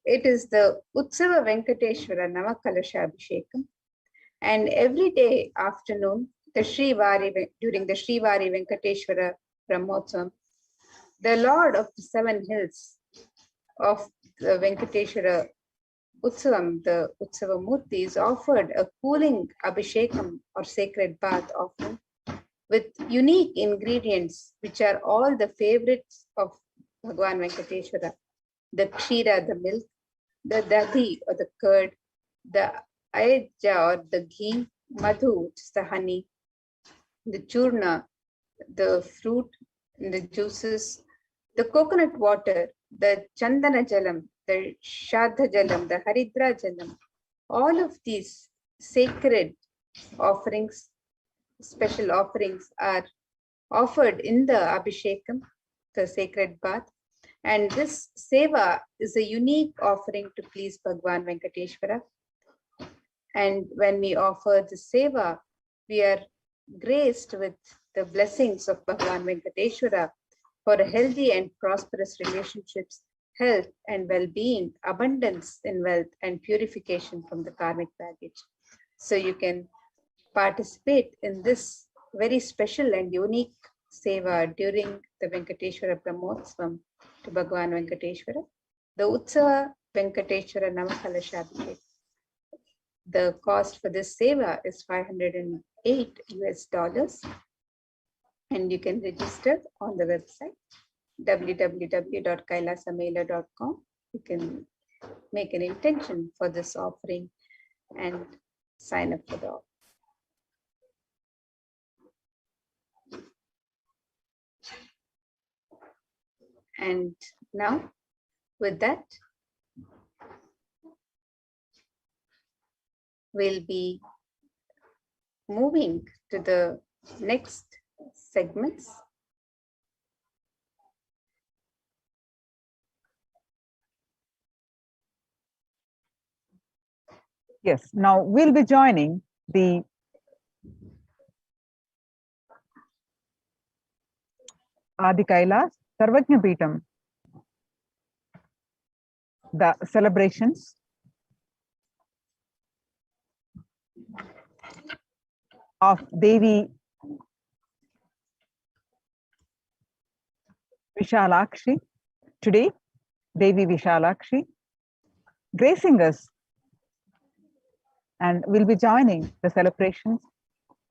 it is the Utsava Venkateshwara Navakalasha Abhishekam, and every day afternoon, during the Srivari Venkateshwara Brahmotsavam, the Lord of the Seven Hills of the Venkateshwara Utsavam, the Utsava Murti, is offered a cooling Abhishekam or sacred bath offering with unique ingredients which are all the favorites of Bhagwan Venkateshwara: the Kshira, the milk, the Dadi or the curd, the Ayja or the ghee, Madhu, which is the honey, the Churna, the fruit and the juices, the coconut water, the Chandana Jalam, the Shraddha Jalam, the Haridra Jalam, all of these sacred offerings, special offerings are offered in the Abhishekam, the sacred bath. And this seva is a unique offering to please Bhagwan Venkateshwara. And when we offer the seva, we are graced with the blessings of Bhagwan Venkateshwara for a healthy and prosperous relationships, health and well-being, abundance in wealth, and purification from the karmic baggage. So you can participate in this very special and unique seva during the Venkateshwara Brahmotsavam to Bhagwan Venkateshwara, the Utsava Venkateshwara Navakalashabhishek. The cost for this seva is $508 US, and you can register on the website www.kailasamaila.com. You can make an intention for this offering and sign up for the offering. And now, with that, we'll be moving to the next segments. Yes, now we'll be joining the Adi Kailas Sarvajna Peetam, the celebrations of Devi Vishalakshi. Today, Devi Vishalakshi gracing us, and we'll be joining the celebrations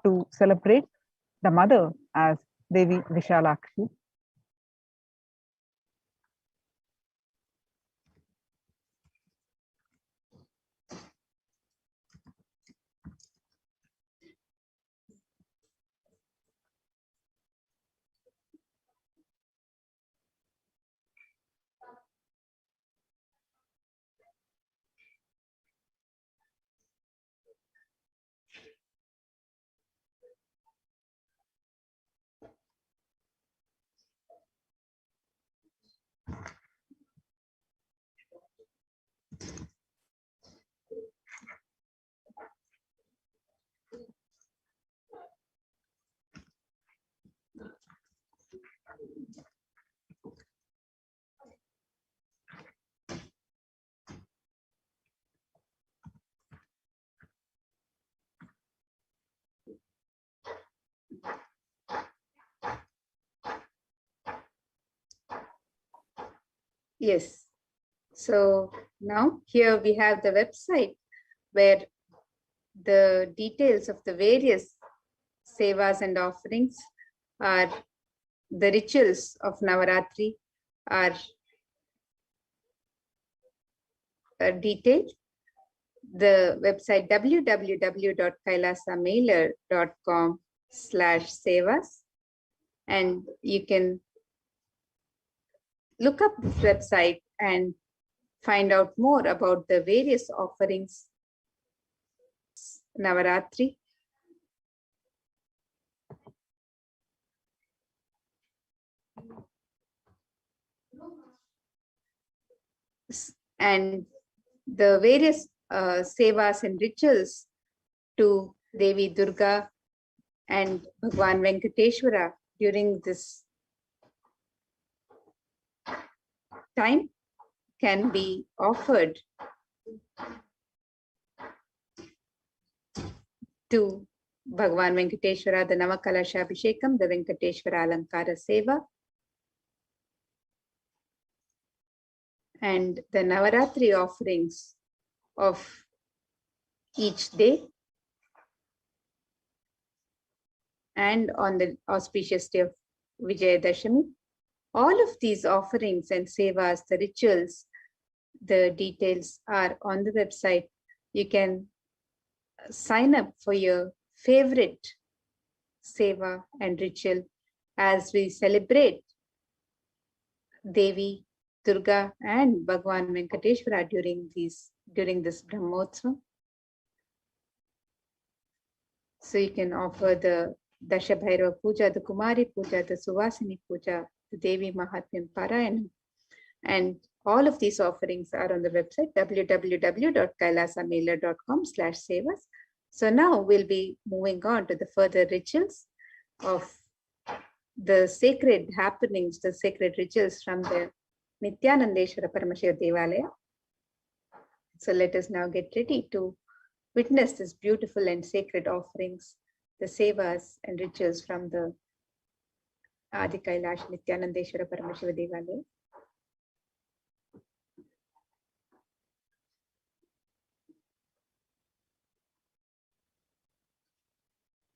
to celebrate the mother as Devi Vishalakshi. Yes. So now here we have the website where the details of the various sevas and offerings are, the rituals of Navaratri are detailed. The website www.kailasamailer.com/sevas, and you can look up this website and find out more about the various offerings Navaratri. And the various sevas and rituals to Devi Durga and Bhagwan Venkateshwara during this time can be offered to Bhagwan Venkateshwara, the Navakalashabhishekam, the Venkateshwara Alankara Seva, and the Navaratri offerings of each day, and on the auspicious day of Vijayadashami. All of these offerings and sevas, the rituals, the details are on the website. You can sign up for your favorite seva and ritual as we celebrate Devi Durga and Bhagwan Venkateshwara during this Brahmotsavam. So you can offer the Dasha Bhairava Puja, the Kumari Puja, the Suvasini Puja, the Devi Mahatmyam Parayanam. And all of these offerings are on the website www.kailasamela.com/sevas. So now we'll be moving on to the further rituals of the sacred happenings, the sacred rituals from the Nithyanandeshwara Paramashiva Devalaya. So let us now get ready to witness this beautiful and sacred offerings, the sevas and rituals from the Adi Kailash Nithyanandeshwara Paramashiva Devalaya.